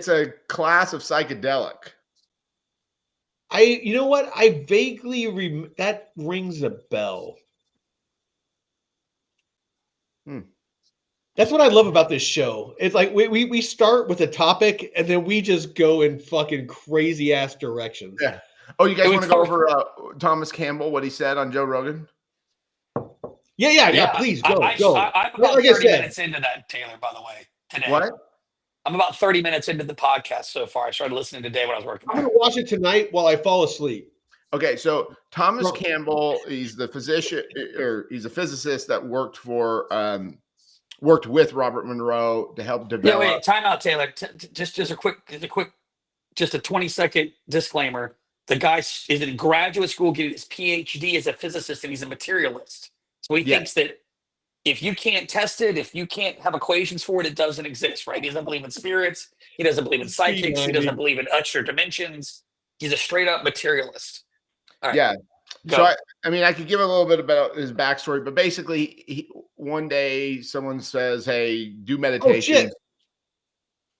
a class of psychedelic. You know what? I vaguely that rings a bell. That's what I love about this show. It's like we start with a topic and then we just go in fucking crazy ass directions. Yeah. Oh, you guys want to go over Thomas Campbell, what he said on Joe Rogan? Yeah. Please go. I'm about 30 minutes into that, Taylor, by the way, today. What? I'm about 30 minutes into the podcast so far. I started listening today when I was working. I'm going to watch it tonight while I fall asleep. Okay, so Thomas Campbell, he's the physician, or he's a physicist that worked with Robert Monroe to help develop. Yeah, wait, time out, Taylor. Just a quick, 20-second disclaimer. The guy is in graduate school getting his PhD as a physicist, and he's a materialist. So he thinks that if you can't test it, if you can't have equations for it, it doesn't exist, right? He doesn't believe in spirits. He doesn't believe in psychics. He doesn't believe in extra dimensions. He's a straight up materialist. All right. Yeah. So I could give a little bit about his backstory, but basically, one day someone says, "Hey, do meditation." Oh, shit.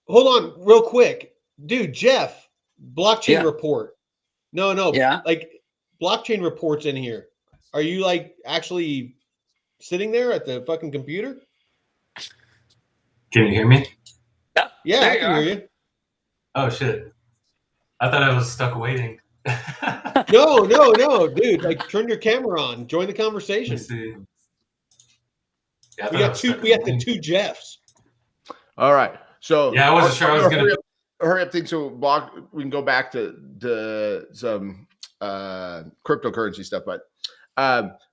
Hold on, real quick, dude. Jeff, blockchain report. No. Yeah. Like blockchain reports in here. Are you like actually sitting there at the fucking computer? Can you hear me? Yeah, I can hear you. Oh shit! I thought I was stuck waiting. No, dude. Like, turn your camera on. Join the conversation. Yeah, we got the two Jeffs. All right. So I wasn't sure I was gonna hurry up things. So we can go back to some cryptocurrency stuff, but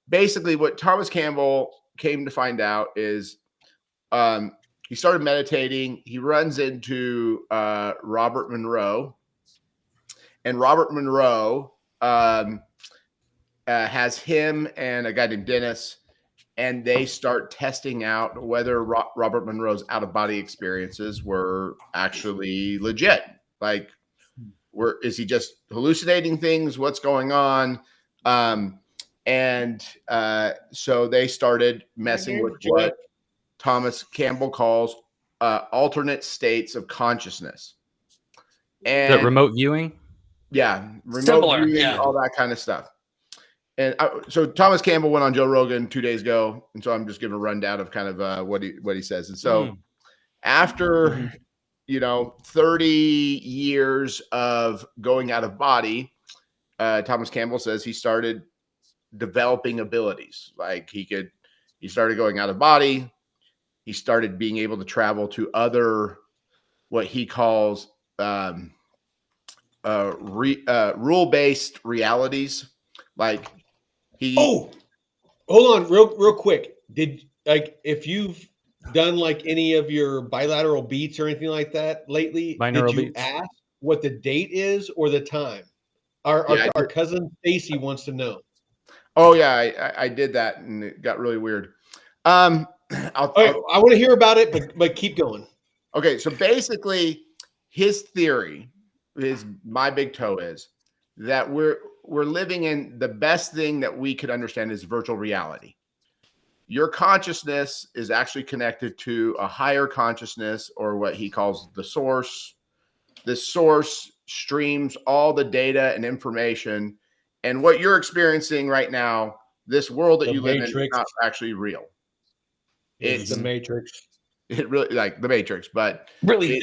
basically, what Thomas Campbell came to find out is he started meditating. He runs into Robert Monroe. And Robert Monroe has him and a guy named Dennis, and they start testing out whether Robert Monroe's out-of-body experiences were actually legit. Like, is he just hallucinating things? What's going on? So they started messing with what Thomas Campbell calls alternate states of consciousness. And the remote viewing? Yeah, remote viewing, all that kind of stuff. And so Thomas Campbell went on Joe Rogan 2 days ago, and so I'm just giving a rundown of kind of what he says. And so after 30 years of going out of body, Thomas Campbell says he started developing abilities. Like he started going out of body. He started being able to travel to other, what he calls rule-based realities. Like hold on real quick. If you've done like any of your bilateral beats or anything like that lately, did you ask what the date is or the time? Our cousin Stacy wants to know. Oh yeah, I did that and it got really weird. I want to hear about it, but keep going. Okay, so basically his theory my big toe is that we're living in the best thing that we could understand is virtual reality. Your consciousness is actually connected to a higher consciousness, or what he calls the source. This source streams all the data and information, and what you're experiencing right now, this world that you live in, is not actually real. It's the Matrix. It really, like the Matrix, but really,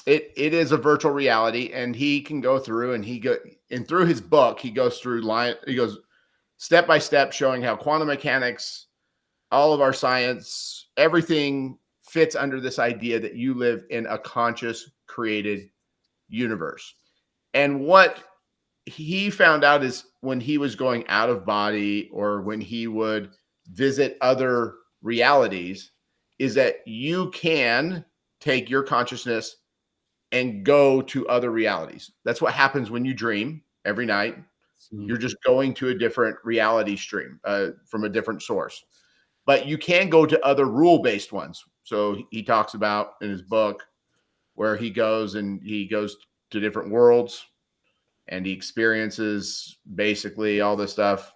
It is a virtual reality, and he can go through and through his book, he goes step by step showing how quantum mechanics all of our science, everything fits under this idea that you live in a conscious, created universe. And what he found out is when he was going out of body or when he would visit other realities, is that you can take your consciousness and go to other realities. That's what happens when you dream every night. You're just going to a different reality stream from a different source. But you can go to other rule-based ones. So he talks about in his book where he goes to different worlds and he experiences basically all this stuff,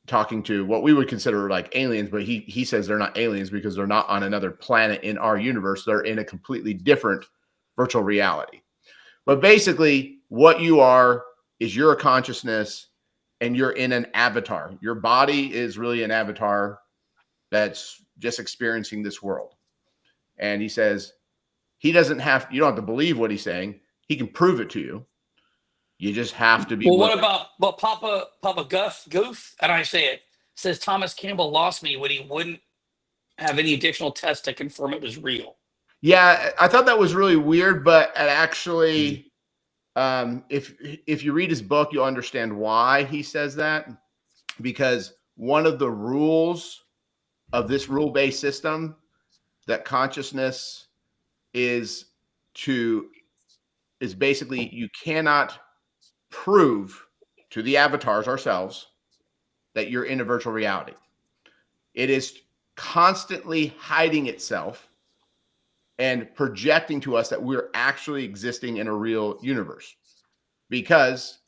talking to what we would consider like aliens, but he says they're not aliens because they're not on another planet in our universe. They're in a completely different virtual reality. But basically what you are is you're a consciousness and you're in an avatar. Your body is really an avatar that's just experiencing this world. And he says you don't have to believe what he's saying. He can prove it to you. You just have to be. Well, what about Papa Goof? And I say it says Thomas Campbell lost me when he wouldn't have any additional tests to confirm it was real. Yeah, I thought that was really weird, but it actually, if you read his book, you'll understand why he says that. Because one of the rules of this rule-based system, that consciousness is basically you cannot prove to the avatars ourselves that you're in a virtual reality. It is constantly hiding itself and projecting to us that we're actually existing in a real universe. Because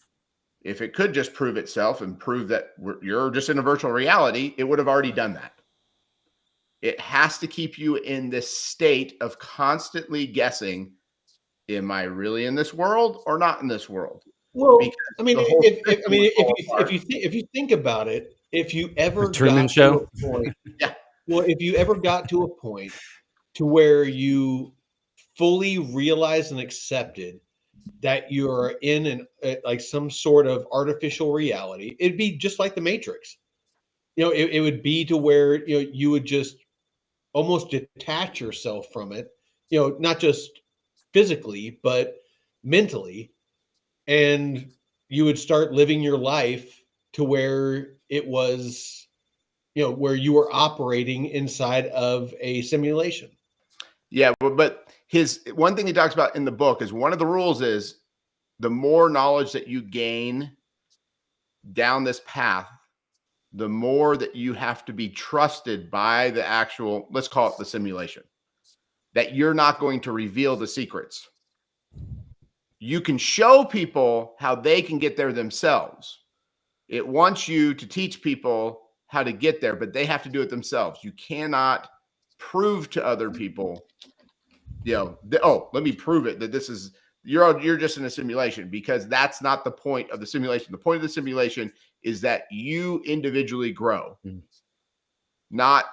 if it could just prove itself and prove that you're just in a virtual reality, it would have already done that. It has to keep you in this state of constantly guessing, am I really in this world or not in this world? Well, Because I mean, the whole if you think about it, if you ever The Truman got Show? to a point, Yeah. well, if you ever got to a point to where you fully realized and accepted that you're in like some sort of artificial reality, it'd be just like the Matrix. It would be to where you would just almost detach yourself from it. Not just physically but mentally, and you would start living your life to where it was, where you were operating inside of a simulation. Yeah, but his one thing he talks about in the book is one of the rules is the more knowledge that you gain down this path, the more that you have to be trusted by the actual, let's call it the simulation, that you're not going to reveal the secrets. You can show people how they can get there themselves. It wants you to teach people how to get there, but they have to do it themselves. You cannot prove to other people, let me prove it that this is you're just in a simulation, because that's not the point of the simulation. The point of the simulation is that you individually grow. Not,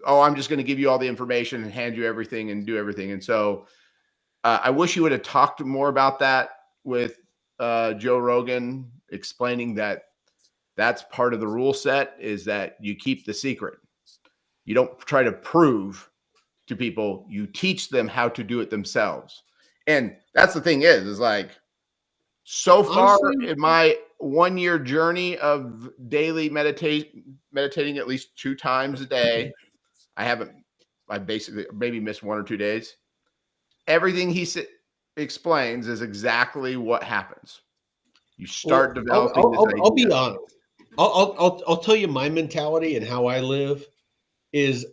I'm just going to give you all the information and hand you everything and do everything. And so I wish you would have talked more about that with Joe Rogan, explaining that that's part of the rule set, is that you keep the secret. You don't try to prove to people, you teach them how to do it themselves. And that's the thing is like, so far Honestly, in my 1 year journey of daily meditating at least 2 times a day, I basically maybe missed 1 or 2 days. Everything he explains is exactly what happens. You start developing this idea. I'll be honest. I'll tell you my mentality and how I live is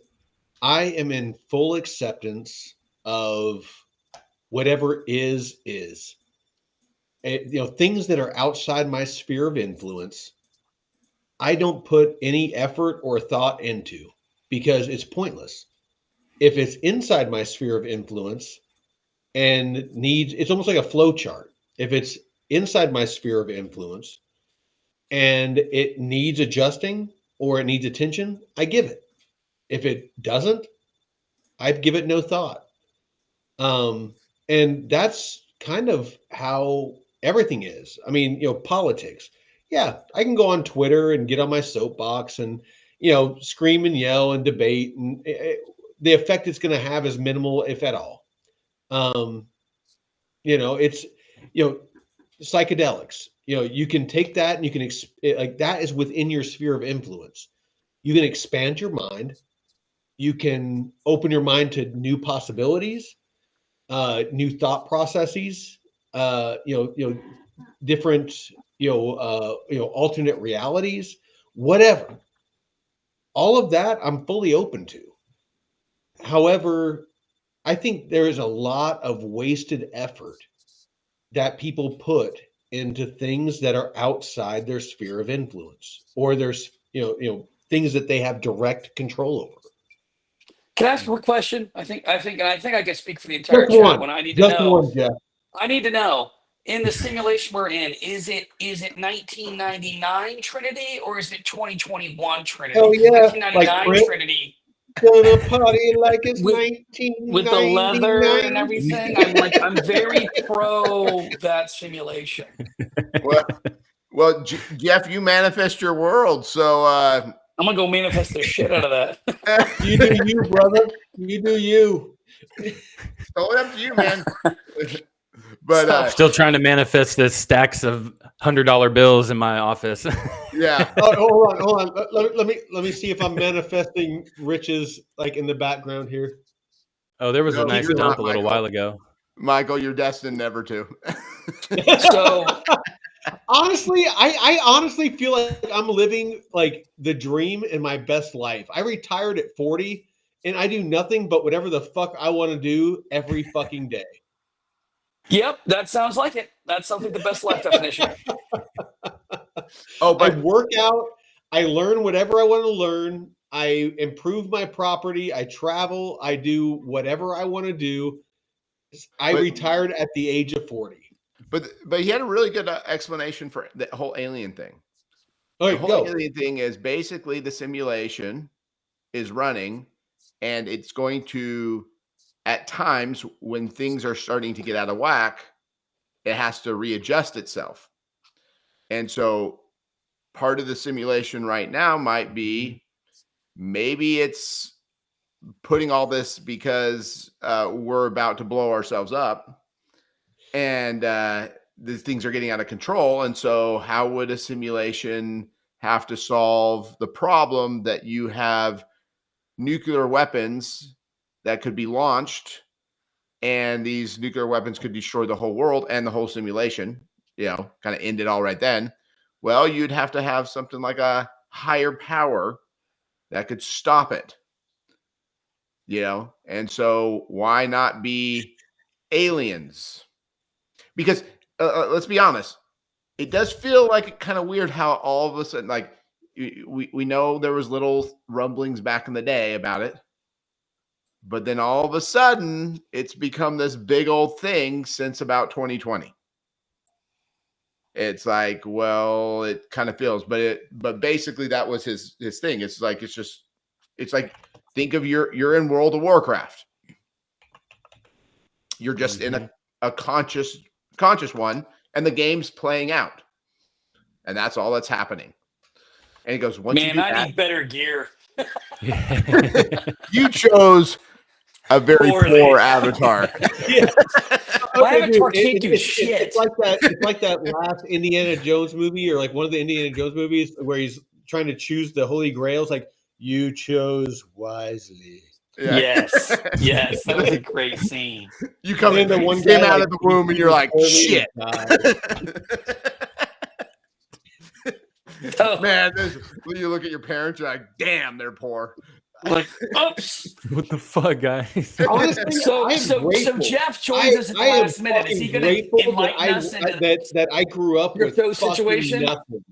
I am in full acceptance of whatever is. Things that are outside my sphere of influence, I don't put any effort or thought into because it's pointless. If it's inside my sphere of influence and it's almost like a flow chart. If it's inside my sphere of influence and it needs adjusting or it needs attention, I give it. If it doesn't, I give it no thought. And that's kind of how everything is. I mean, politics. Yeah, I can go on Twitter and get on my soapbox and, scream and yell and debate, and the effect it's going to have is minimal, if at all. It's psychedelics. You can take that and you can that is within your sphere of influence. You can expand your mind. You can open your mind to new possibilities, new thought processes, different, alternate realities, whatever. All of that I'm fully open to. However, I think there is a lot of wasted effort that people put into things that are outside their sphere of influence, or there's, things that they have direct control over. Can I ask you a question? I think I can speak for the entire Just chat. one. When I need to Just know, one, Jeff. I need to know, in the simulation we're in, is it 1999 Trinity or is it 2021 Trinity? Hell 'Cause yeah, 1999 like Chris. Trinity Gonna party like it's With- 1999. with the leather and everything. I'm very pro that simulation. Well, Jeff, you manifest your world, so I'm gonna go manifest the shit out of that. You do you, brother. You do you. totally up to you, man. But Still trying to manifest the stacks of $100 bills in my office. yeah, Hold on. Let me see if I'm manifesting riches like in the background here. Oh, there was No, a nice you're dump not, a little Michael. while ago. Michael, you're destined never to. So Honestly, I honestly feel like I'm living like the dream in my best life. I retired at 40 and I do nothing but whatever the fuck I want to do every fucking day. yep, that sounds like it. That sounds like the best life definition. Oh, I but work out, I learn whatever I want to learn, I improve my property, I travel, I do whatever I want to do. I But- retired at the age of 40. but he had a really good explanation for the whole alien thing. All The right, whole go. alien thing is basically the simulation is running, and it's going to, at times when things are starting to get out of whack, it has to readjust itself. And so part of the simulation right now might be maybe it's putting all this because we're about to blow ourselves up, and these things are getting out of control. And so how would a simulation have to solve the problem that you have nuclear weapons that could be launched, and these nuclear weapons could destroy the whole world and the whole simulation, kind of end it all right then? Well, you'd have to have something like a higher power that could stop it. And so why not be aliens? Because let's be honest, it does feel like kind of weird how all of a sudden, like, we know there was little rumblings back in the day about it, but then all of a sudden it's become this big old thing since about 2020. It's like, well, it kind of feels, but basically that was his thing. It's like think of you're in World of Warcraft. You're just in a conscious one, and the game's playing out, and that's all that's happening. And he goes, once Man, I need better gear. you chose a very Poorly. poor avatar. Yeah. My avatar dude, can't do shit. It's like that. It's like that last Indiana Jones movie, or like one of the Indiana Jones movies where he's trying to choose the Holy Grail. It's like, you chose wisely. Yeah. Yes, that was a great scene. You come And in, then the one came guy, out like, of the womb, and you're like, totally shit. died. So, Man, when you look at your parents, you're like, damn, they're poor. like, oops. What the fuck, guys? Honestly, So I'm grateful. Jeff joins us at the I am last minute. Is he fucking going to grateful enlighten us into that I grew up with crypto fucking situation? nothing.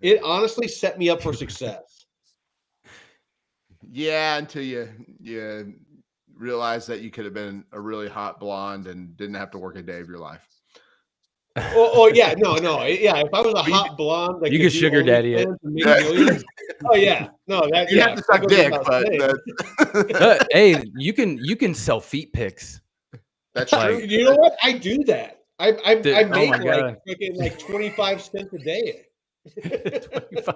It honestly set me up for success. Yeah, until you realize that you could have been a really hot blonde and didn't have to work a day of your life. Yeah, no, yeah. If I was a hot blonde, that you could could do sugar daddy it. OnlyFans and make millions. Oh yeah, no, that You yeah, have to suck that goes dick, without but saying. Hey, you can sell feet pics. that's Like- true. You know what? I do that. I Dude, I oh make my God. like 25 cents a day. 25.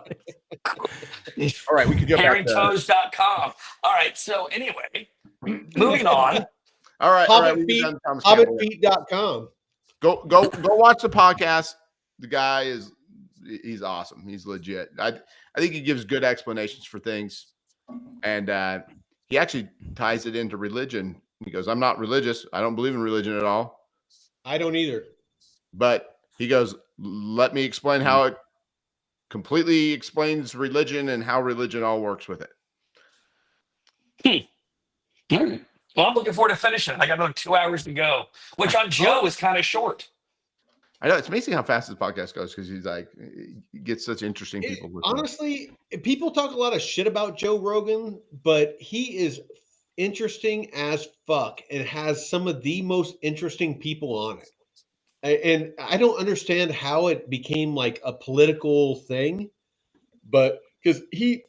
All right, we can go back to. Hairytoes.com. All right. So anyway, moving on. All right. We can done Thomas Campbell. Hobbitfeet.com. Go watch the podcast. The guy he's awesome. He's legit. I think he gives good explanations for things, and he actually ties it into religion. He goes, "I'm not religious. I don't believe in religion at all." I don't either. But he goes, "Let me explain how it completely explains religion and how religion all works with it." All right. Well, I'm looking forward to finishing it. I got another 2 hours to go, which on Joe is kind of short. I know it's amazing how fast this podcast goes because he's like, he gets such interesting people. Honestly, people talk a lot of shit about Joe Rogan, but he is interesting as fuck and has some of the most interesting people on it. And I don't understand how it became like a political thing, but because he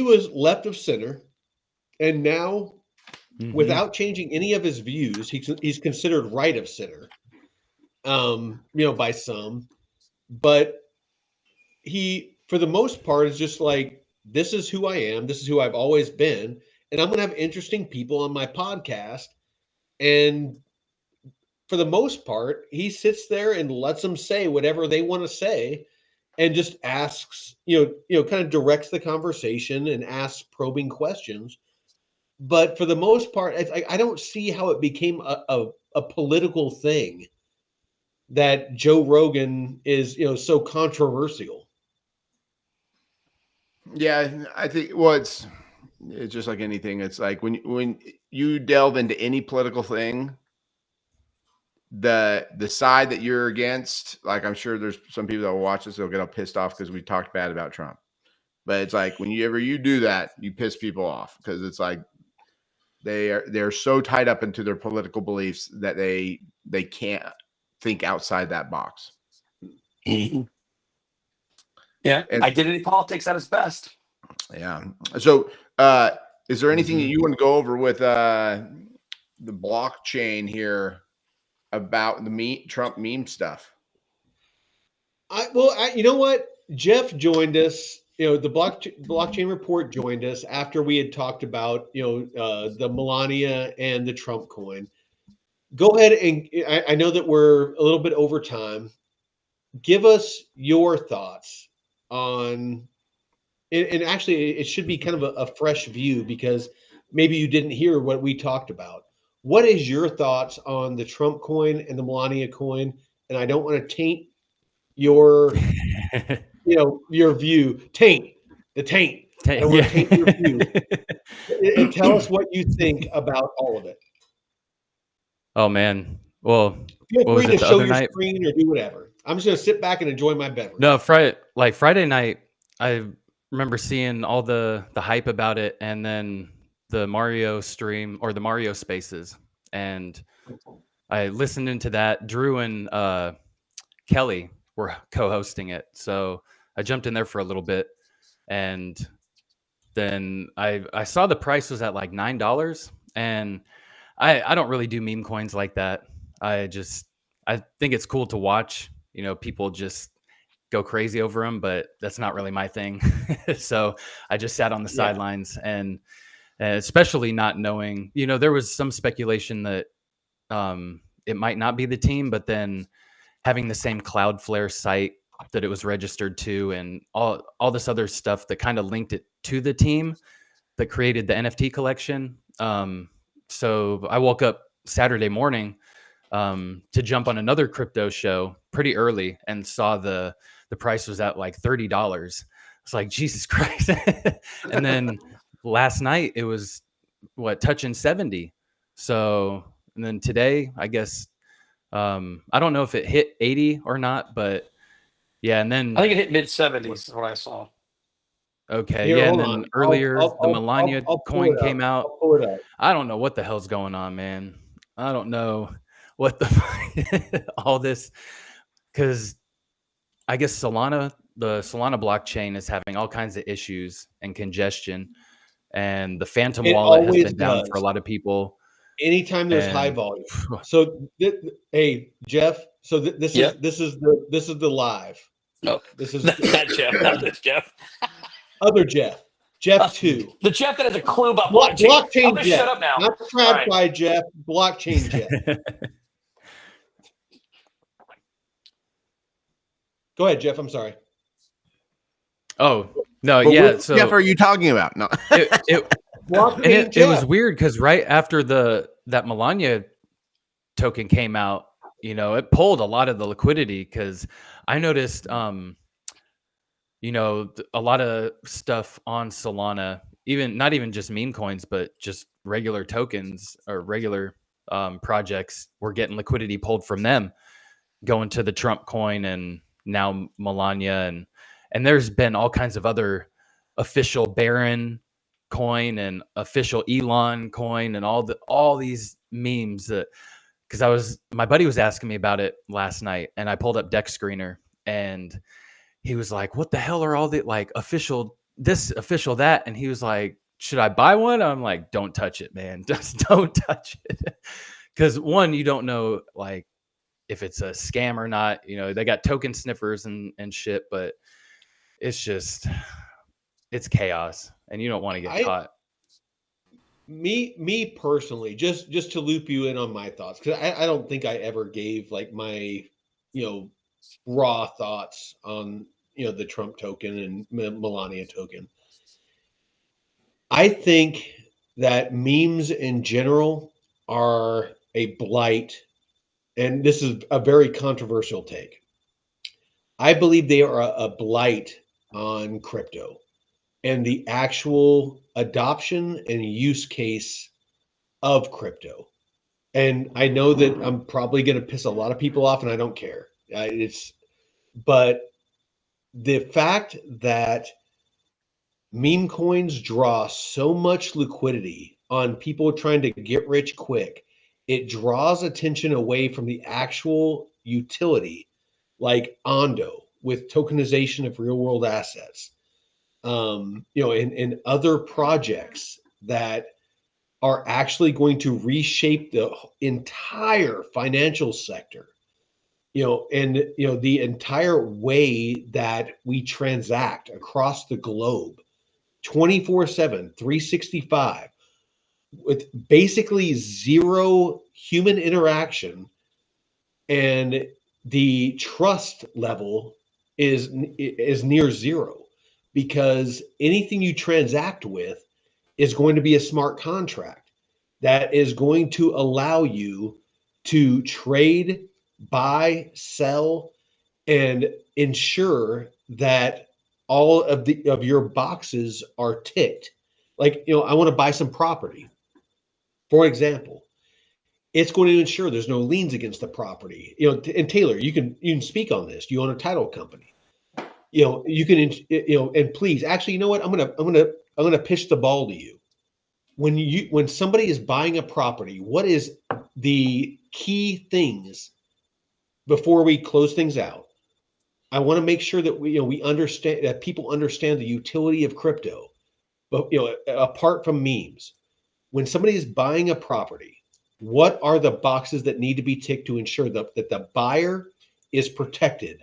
was left of center, and now without changing any of his views, he's considered right of center. By some, but he, for the most part, is just like, this is who I am. This is who I've always been. And I'm going to have interesting people on my podcast. And for the most part, he sits there and lets them say whatever they want to say and just asks, kind of directs the conversation and asks probing questions. But for the most part, I don't see how it became a political thing that Joe Rogan is, so controversial. Yeah, I think it's just like anything. It's like when you delve into any political thing, the side that you're against, like I'm sure there's some people that will watch this, they'll get all pissed off because we talked bad about Trump. But it's like whenever you do that, you piss people off because it's like they're so tied up into their political beliefs that they can't think outside that box. Mm-hmm. Yeah, and identity politics at its best. Yeah. So, is there anything that you want to go over with the blockchain here about the Trump meme stuff? You know what? Jeff joined us. The blockchain report joined us after we had talked about the Melania and the Trump coin. Go ahead and I know that we're a little bit over time. Give us your thoughts on, and actually it should be kind of a fresh view because maybe you didn't hear what we talked about. What is your thoughts on the Trump coin and the Melania coin? And I don't want to taint your, your view. Taint. Taint your view. And tell us what you think about all of it. Oh man. Well, feel free to show your screen or do whatever. I'm just gonna sit back and enjoy my beverage. No, Friday night, I remember seeing all the hype about it, and then the Mario stream or the Mario Spaces, and I listened into that. Drew and Kelly were co-hosting it, so I jumped in there for a little bit, and then I saw the price was at like $9, and I don't really do meme coins like that. I think it's cool to watch, people just go crazy over them, but that's not really my thing. So I just sat on the sidelines and especially not knowing, there was some speculation that it might not be the team, but then having the same Cloudflare site that it was registered to and all this other stuff that kind of linked it to the team that created the NFT collection. So I woke up Saturday morning to jump on another crypto show pretty early and saw the price was at like $30. It's like, Jesus Christ. And then last night it was touching 70. So, and then today, I guess, I don't know if it hit 80 or not, but yeah. And then I think it hit mid-70s is what I saw. Okay. Here, and then on. earlier I'll the Melania coin came out. I'll pull it up. I don't know what the hell's going on, man. I don't know what the all this, because I guess the Solana blockchain is having all kinds of issues and congestion, and the Phantom wallet has been down for a lot of people. Anytime there's high volume. So hey, Jeff. So this is the live. No, This is not Jeff. Not this Jeff. other Jeff. Jeff 2. The Jeff that has a clue about blockchain. I'm Blockchain gonna Jeff. shut up now. Not the All right. TradFi Jeff. Blockchain Jeff. Go ahead, Jeff. I'm sorry. Oh no, But yeah. which So Jeff are you talking about? No. it Blockchain it was Jeff. weird because right after that Melania token came out, it pulled a lot of the liquidity because I noticed, a lot of stuff on Solana, not even just meme coins, but just regular tokens or regular projects were getting liquidity pulled from them, going to the Trump coin and now Melania, and there's been all kinds of other official Baron coin and official Elon coin and all these memes that, because my buddy was asking me about it last night, and I pulled up Deck Screener, and he was like, what the hell are all the like official this, official that? And he was like, should I buy one? I'm like, don't touch it, man. Just don't touch it. Because one, you don't know like if it's a scam or not. They got token sniffers and shit, but it's chaos, and you don't want to get caught. Me personally, just to loop you in on my thoughts, because I don't think I ever gave like my raw thoughts on the Trump token and Melania token. I think that memes in general are a blight, and this is a very controversial take. I believe they are a blight on crypto and the actual adoption and use case of crypto. And I know that I'm probably going to piss a lot of people off, and I don't care. But the fact that meme coins draw so much liquidity on people trying to get rich quick, it draws attention away from the actual utility, like Ondo with tokenization of real world assets, and other projects that are actually going to reshape the entire financial sector, and the entire way that we transact across the globe 24/7, 365, with basically zero human interaction, and the trust level is near zero, because anything you transact with is going to be a smart contract that is going to allow you to trade, buy, sell, and ensure that all of your boxes are ticked. Like, I want to buy some property, for example. It's going to ensure there's no liens against the property. And Taylor, you can speak on this. You own a title company. You can, and please, actually, you know what? I'm gonna pitch the ball to you. When somebody is buying a property, what is the key things before we close things out? I want to make sure that we understand, that people understand the utility of crypto. But apart from memes, when somebody is buying a property, what are the boxes that need to be ticked to ensure that the buyer is protected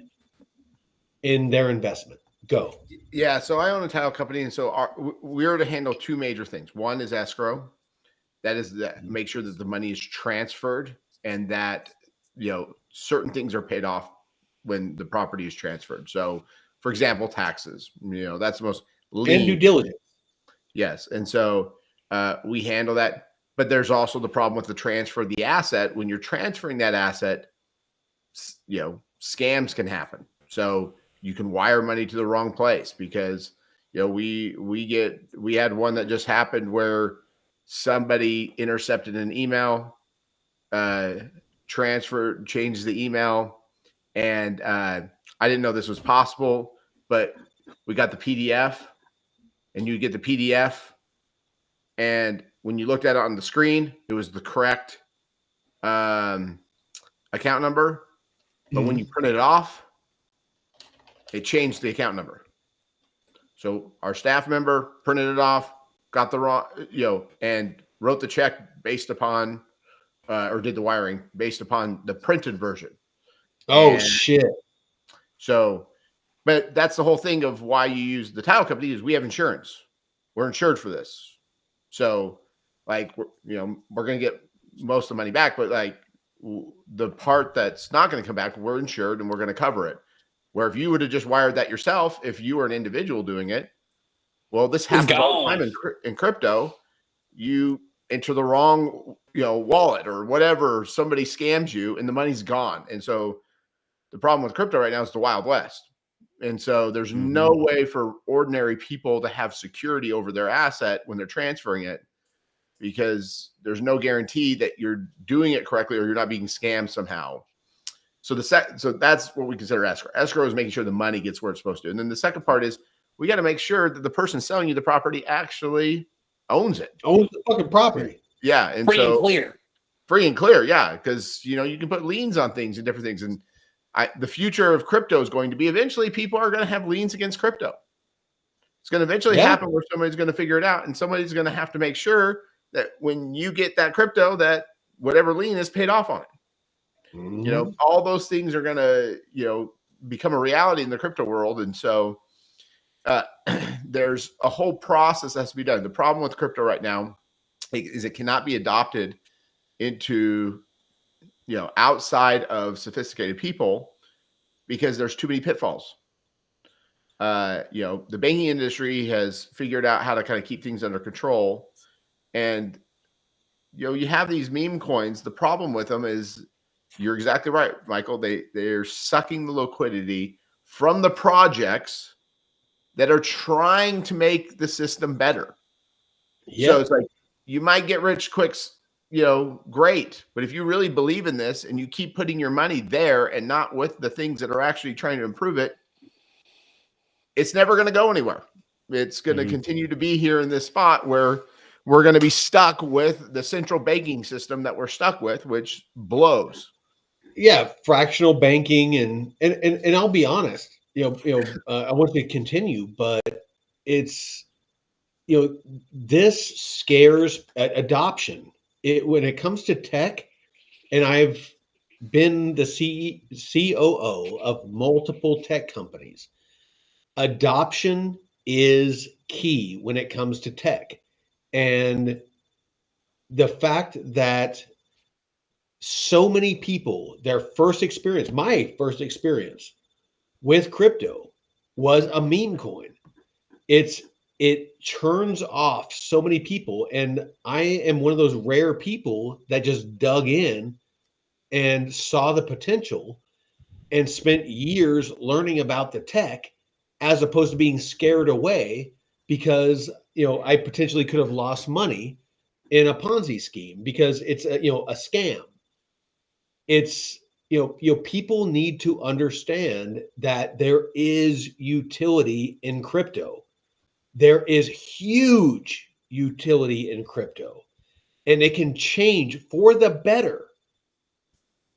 in their investment? Go. Yeah, so I own a title company, and so we're to handle two major things. One is escrow. That is make sure that the money is transferred, and that certain things are paid off when the property is transferred. So, for example, taxes. That's the most lean. And due diligence. Yes, and so we handle that. But there's also the problem with the transfer of the asset. When you're transferring that asset, scams can happen. So you can wire money to the wrong place, because we had one that just happened where somebody intercepted an email, changed the email, and I didn't know this was possible, but we got the PDF, and you get the PDF, and when you looked at it on the screen, it was the correct account number, but when you print it off, it changed the account number. So our staff member printed it off, got the wrong, and wrote the check based upon, or did the wiring based upon the printed version. Oh, and shit. So But that's the whole thing of why you use the title company is we have insurance. We're insured for this. So like, we're going to get most of the money back, but like the part that's not going to come back, we're insured and we're going to cover it. Where if you would have just wired that yourself, if you were an individual doing it, well, this happens all the time in crypto. You enter the wrong, wallet or whatever, somebody scams you and the money's gone. And so the problem with crypto right now is the Wild West. And so there's no way for ordinary people to have security over their asset when they're transferring it, because there's no guarantee that you're doing it correctly or you're not being scammed somehow. So so that's what we consider escrow. Escrow is making sure the money gets where it's supposed to. And then the second part is we got to make sure that the person selling you the property actually owns it. Owns the fucking property. Yeah. And Free and clear. Free and clear. Yeah. Because, you can put liens on things and different things. And the future of crypto is going to be eventually people are going to have liens against crypto. It's going to eventually happen where somebody's going to figure it out, and somebody's going to have to make sure that when you get that crypto, that whatever lien is paid off on it. All those things are going to, become a reality in the crypto world. And so there's a whole process that has to be done. The problem with crypto right now is it cannot be adopted into, outside of sophisticated people because there's too many pitfalls. The banking industry has figured out how to kind of keep things under control. And, you have these meme coins. The problem with them is you're exactly right, Michael. They're sucking the liquidity from the projects that are trying to make the system better. Yep. So it's like, you might get rich quick, great. But if you really believe in this and you keep putting your money there and not with the things that are actually trying to improve it, it's never going to go anywhere. It's going to continue to be here in this spot where we're going to be stuck with the central banking system that we're stuck with, which blows. Yeah, fractional banking, and I'll be honest, I want to continue, but it's, this scares adoption. When it comes to tech, and I've been the COO of multiple tech companies, adoption is key when it comes to tech. And the fact that so many people, my first experience with crypto was a meme coin. It turns off so many people. And I am one of those rare people that just dug in and saw the potential and spent years learning about the tech, as opposed to being scared away because, I potentially could have lost money in a Ponzi scheme because it's a scam. It's, people need to understand that there is utility in crypto. There is huge utility in crypto, and it can change for the better.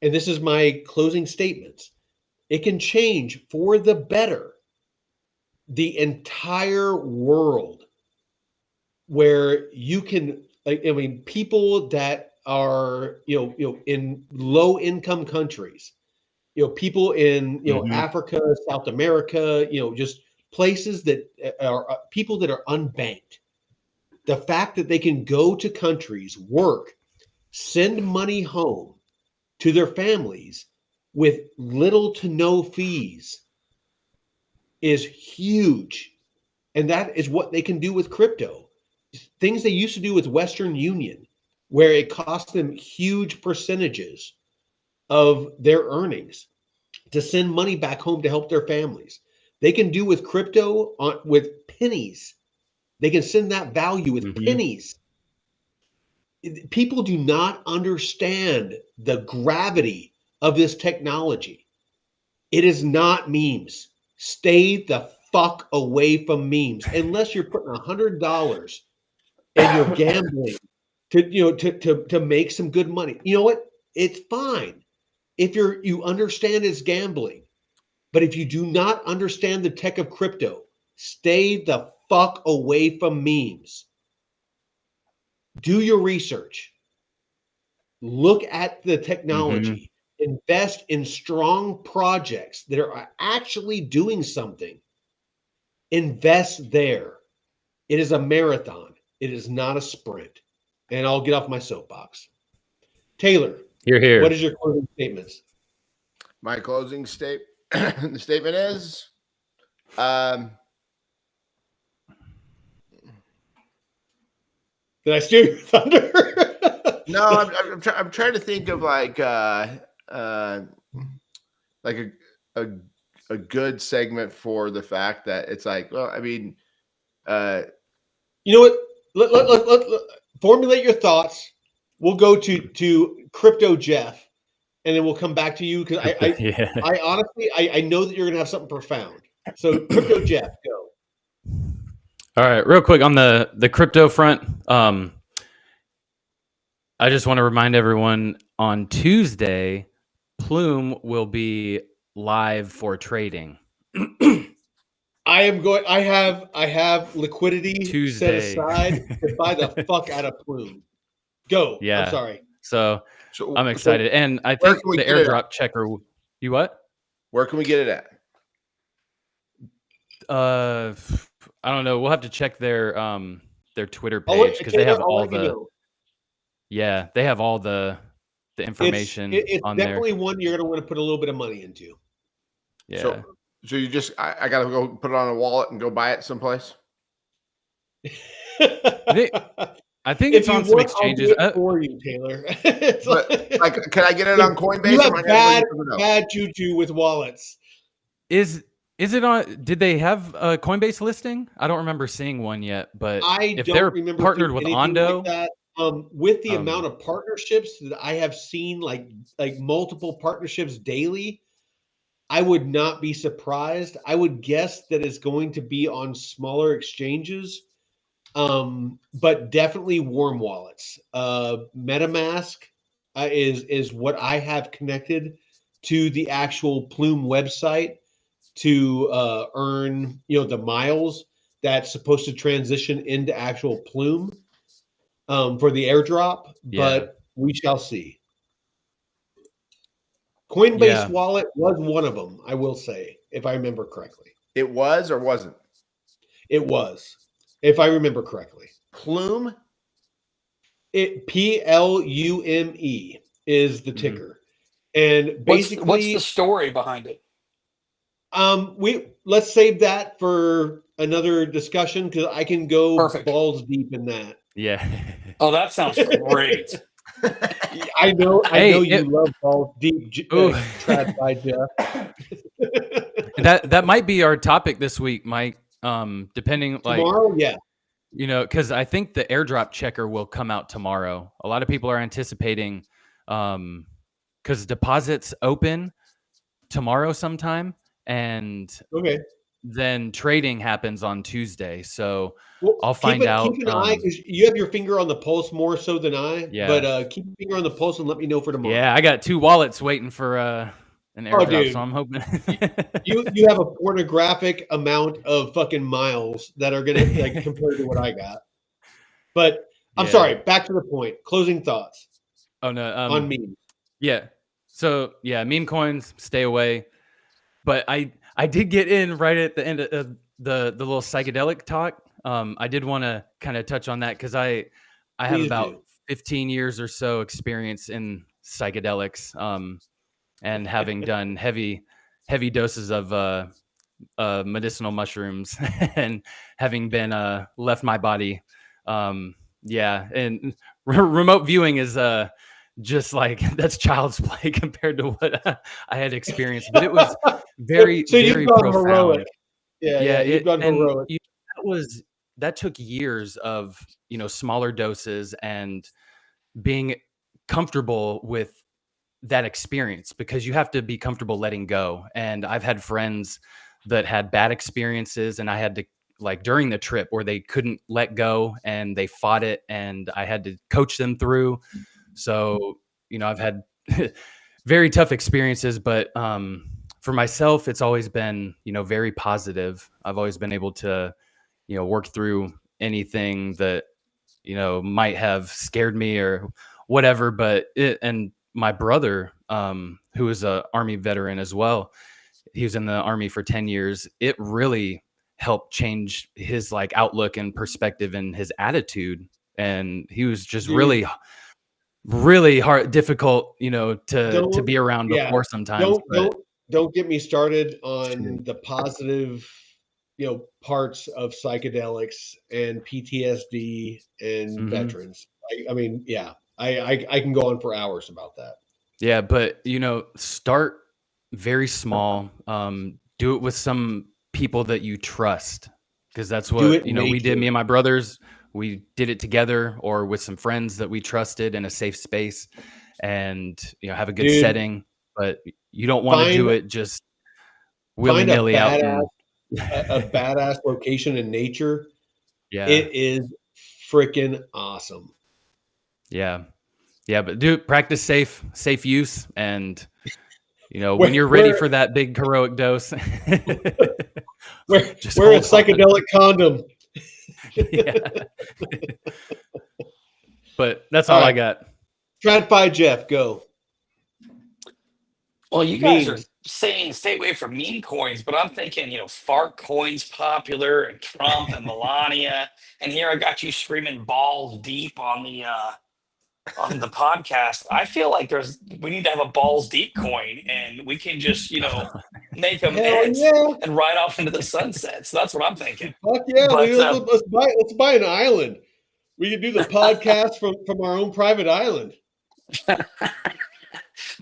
And this is my closing statements. It can change for the better the entire world, where you can, people that are, in low income countries, people in, Africa, South America, just places that are people that are unbanked. The fact that they can go to countries, work, send money home to their families with little to no fees is huge. And that is what they can do with crypto. Things they used to do with Western Union, where it cost them huge percentages of their earnings to send money back home to help their families. They can do with crypto with pennies. They can send that value with pennies. People do not understand the gravity of this technology. It is not memes. Stay the fuck away from memes unless you're putting $100 and you're gambling to make some good money. You know what? It's fine if you understand it's gambling, but if you do not understand the tech of crypto, stay the fuck away from memes. Do your research. Look at the technology. invest in strong projects that are actually doing something. Invest there. It is a marathon. It is not a sprint. And I'll get off my soapbox. Taylor, Here. what is your closing statements? My closing statement is, Did I steal your thunder? no, I'm trying to think of like a good segment for the fact that it's like, well, I mean, you know what? Let formulate your thoughts. We'll go to Crypto Jeff, and then we'll come back to you because I honestly I know that you're gonna have something profound. So Crypto Jeff, go. All right, real quick on the crypto front. I just want to remind everyone on Tuesday, Plume will be live for trading. I have liquidity Tuesday. set aside to buy the fuck out of Plume. Go. Yeah. I'm sorry. So I'm excited, and I where think can we the get it airdrop checker. You what? where can we get it at? I don't know. We'll have to check their Twitter I'll let- page because they have Taylor, I'll all let you the know. they have all the information It's on there. definitely one you're gonna want to put a little bit of money into. Yeah. So you just I gotta go put it on a wallet and go buy it someplace. I think If it's you on some want, I'll do exchanges. it for you, Taylor. It's But like, can I get it on Coinbase? you or am have I gonna go get something else? bad juju with wallets. Is it on? Did they have a Coinbase listing? I don't remember seeing one yet. But I if don't they're remember partnered seeing with anything Ondo, like that. With the Um, amount of partnerships that I have seen, like multiple partnerships daily, I would not be surprised. I would guess that it's going to be on smaller exchanges, but definitely warm wallets. MetaMask is what I have connected to the actual Plume website to earn, the miles that's supposed to transition into actual Plume for the airdrop. Yeah. But we shall see. Coinbase Yeah. wallet was one of them, I will say, if I remember correctly. It was or wasn't? It was, if I remember correctly. Plume? It Plume is the Mhm. ticker. And basically What's the story behind it? let's save that for another discussion because I can go Perfect. balls deep in that. yeah. Oh, that sounds great. I know Hey, you love balls deep, Ooh. Trad by Jeff. that might be our topic this week, Mike. Depending Tomorrow, yeah. because I think the airdrop checker will come out tomorrow. A lot of people are anticipating because deposits open tomorrow sometime, and Okay. then trading happens on Tuesday. So Well, I'll find out, Keep an eye because you have your finger on the pulse more so than I. Yeah. But keep your finger on the pulse and let me know for tomorrow. yeah, I got 2 wallets waiting for an airdrop, dude. so I'm hoping. You have a pornographic amount of fucking miles that are gonna compared to what I got. But I'm Yeah. sorry. Back to the point. Closing thoughts Oh no, on memes. Yeah. So yeah, meme coins, stay away. But I did get in right at the end of the little psychedelic talk. I did want to kind of touch on that because I have Please about do. 15 years or so experience in psychedelics, and having done heavy doses of medicinal mushrooms and having been left my body. Yeah, and remote viewing is just like that's child's play compared to what I had experienced, but it was very So you've very gone profound. heroic. Yeah, you've gone and heroic. that took years of smaller doses and being comfortable with that experience, because you have to be comfortable letting go. And I've had friends that had bad experiences, and I had to, like, during the trip where they couldn't let go and they fought it, and I had to coach them through. So I've had very tough experiences, but for myself, it's always been very positive. I've always been able to work through anything that might have scared me or whatever. But and my brother, who was a Army veteran as well. He was in the Army for 10 years. It really helped change his like outlook and perspective and his attitude. And he was just Dude. really hard, difficult, to Don't- be around yeah, before sometimes. Don't get me started on the positive, parts of psychedelics and PTSD and Mhm. veterans. I mean, yeah, I can go on for hours about that. Yeah, but start very small. Do it with some people that you trust, because that's Do what it we did. naked. Me and my brothers, we did it together, or with some friends that we trusted in a safe space, and have a good Dude. setting. But you don't want to do Find- it just willy Find a nilly out. a badass location in nature. Yeah, It is freaking awesome. yeah, but practice safe use, and when Where- you're ready where- for that big heroic dose, Wear, Just wear a hold on. psychedelic condom. yeah. But that's all All I right. got. Stratify Jeff, go. Well, you guys are Memes. saying stay away from meme coins, but I'm thinking, fart coins popular and Trump and Melania. And here I got you screaming balls deep on the podcast. I feel like we need to have a balls deep coin, and we can just, make them Hell heads yeah. and ride off into the sunset. So that's what I'm thinking. Fuck yeah. But, Let's buy an island. We can do the podcast from our own private island.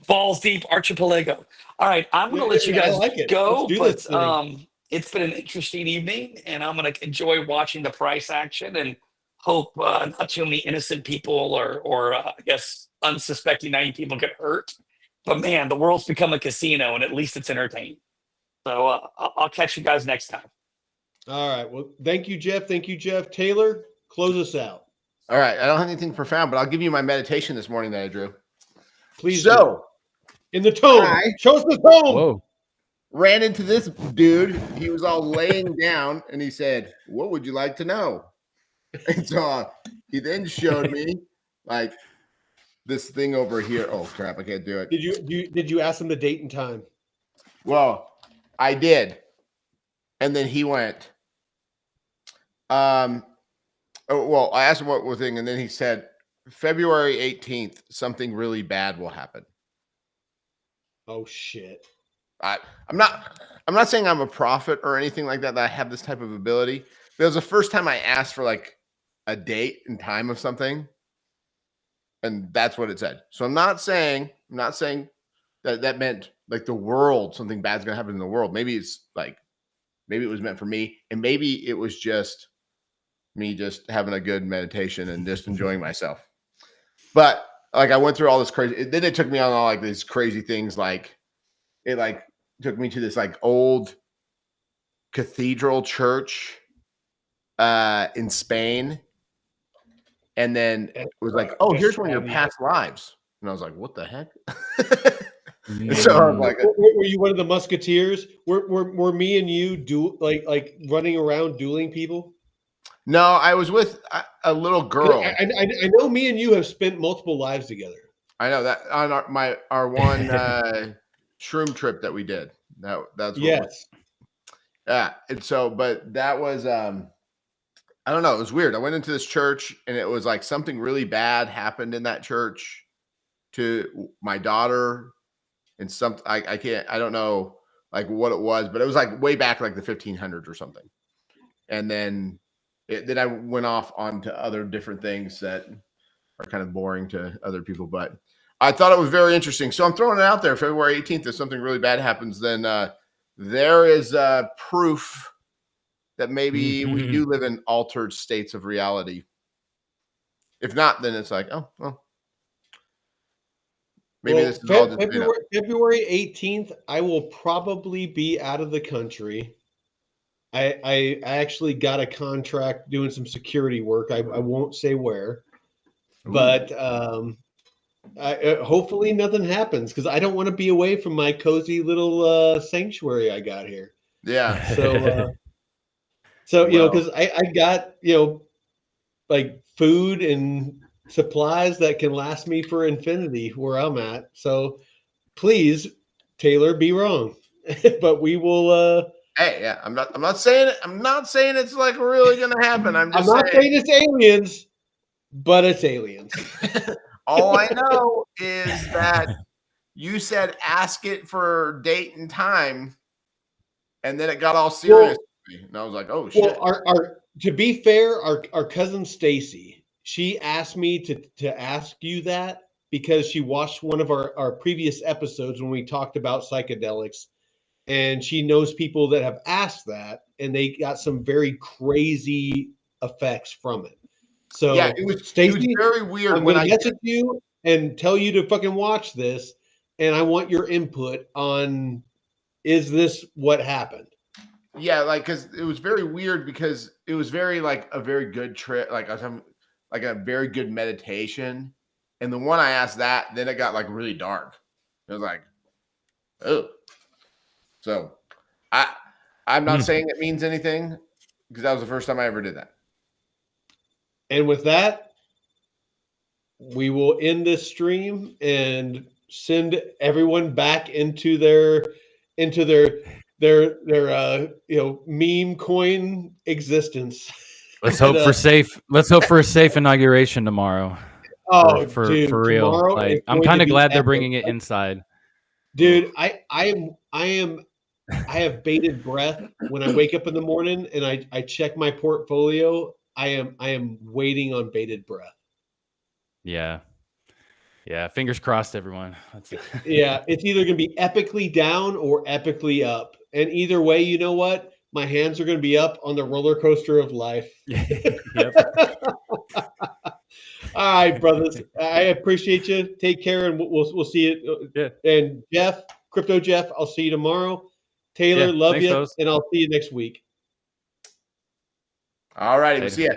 Balls deep archipelago. All right, I'm gonna let you Yeah, I guys like it. go, Let's do but this thing. it's been an interesting evening, and I'm gonna enjoy watching the price action and hope not too many innocent people or I guess unsuspecting naive people get hurt. But man, the world's become a casino, and at least it's entertaining. So I'll catch you guys next time. All right. Well, thank you, Jeff. Thank you, Jeff. Taylor, close us out. All right. I don't have anything profound, but I'll give you my meditation this morning that I drew. Please do. So In the tone. Hi. Show us the tone. Whoa. ran into this dude. He was all laying down and he said, "What would you like to know?" And so he then showed me like this thing over here. Oh crap, I can't do it. Did you ask him the date and time? Well, I did. And then he went, I asked him what was thing, and then he said, February 18th, something really bad will happen. Oh shit. I'm not saying I'm a prophet or anything like that I have this type of ability. But it was the first time I asked for like a date and time of something, and that's what it said. So I'm not saying that meant like the world, something bad's gonna happen in the world. Maybe it was meant for me, and maybe it was just me just having a good meditation and just enjoying myself. But like I went through all this crazy, then it took me on all like these crazy things. Like it like took me to this like old cathedral church in Spain. And then it was like, oh, here's one of your past lives. And I was like, what the heck? So I'm like, Were you one of the musketeers? Were me and you like running around dueling people? no, I was with a little girl. I know me and you have spent multiple lives together. I know that on our one shroom trip that we did. That's what Yes. yeah. And so, but that was I don't know. It was weird. I went into this church and it was like something really bad happened in that church to my daughter and I don't know like what it was, but it was like way back like the 1500s or something. And then I went off onto other different things that are kind of boring to other people, but I thought it was very interesting. So I'm throwing it out there. February 18th, if something really bad happens, then there is proof that maybe we do live in altered states of reality. If not, then it's like, oh, well, maybe this is all just February 18th. I will probably be out of the country. I actually got a contract doing some security work. I won't say where, but hopefully nothing happens because I don't want to be away from my cozy little sanctuary I got here. Yeah. So because I got like food and supplies that can last me for infinity where I'm at. So please, Taylor, be wrong. But we will. Hey, yeah, I'm not saying it. I'm not saying it's like really gonna happen. I'm I'm just not saying it's aliens, but it's aliens. all I know is that you said ask it for date and time, and then it got all serious. with me, and I was like, oh shit. Well, our to be fair, our cousin Stacy, she asked me to ask you that because she watched one of our previous episodes when we talked about psychedelics, and she knows people that have asked that, and they got some very crazy effects from it. So Yeah, it was Stacy, very weird I'm when gonna I message you and tell you to fucking watch this, and I want your input on, is this what happened? yeah, like because it was very weird because it was very like a very good trip, like I was having like a very good meditation, and the one I asked that, then it got like really dark. It was like, oh, so I'm not saying it means anything because that was the first time I ever did that. And with that, we will end this stream and send everyone back into their meme coin existence. Let's hope for safe. Let's hope for a safe inauguration tomorrow. Oh, for dude, real. tomorrow Like, is I'm going kind to of be glad they're epic. bringing it inside. Dude, I have bated breath when I wake up in the morning and I check my portfolio. I am waiting on bated breath. Yeah. Yeah. Fingers crossed, everyone. Yeah, it's either going to be epically down or epically up. And either way, you know what? My hands are going to be up on the roller coaster of life. Yep. All right, brothers. I appreciate you. Take care, and we'll see you. Yeah. And Jeff, Crypto Jeff, I'll see you tomorrow. Taylor, Yeah, love thanks, you, fellas. and I'll see you next week. All righty, we'll Later. see ya.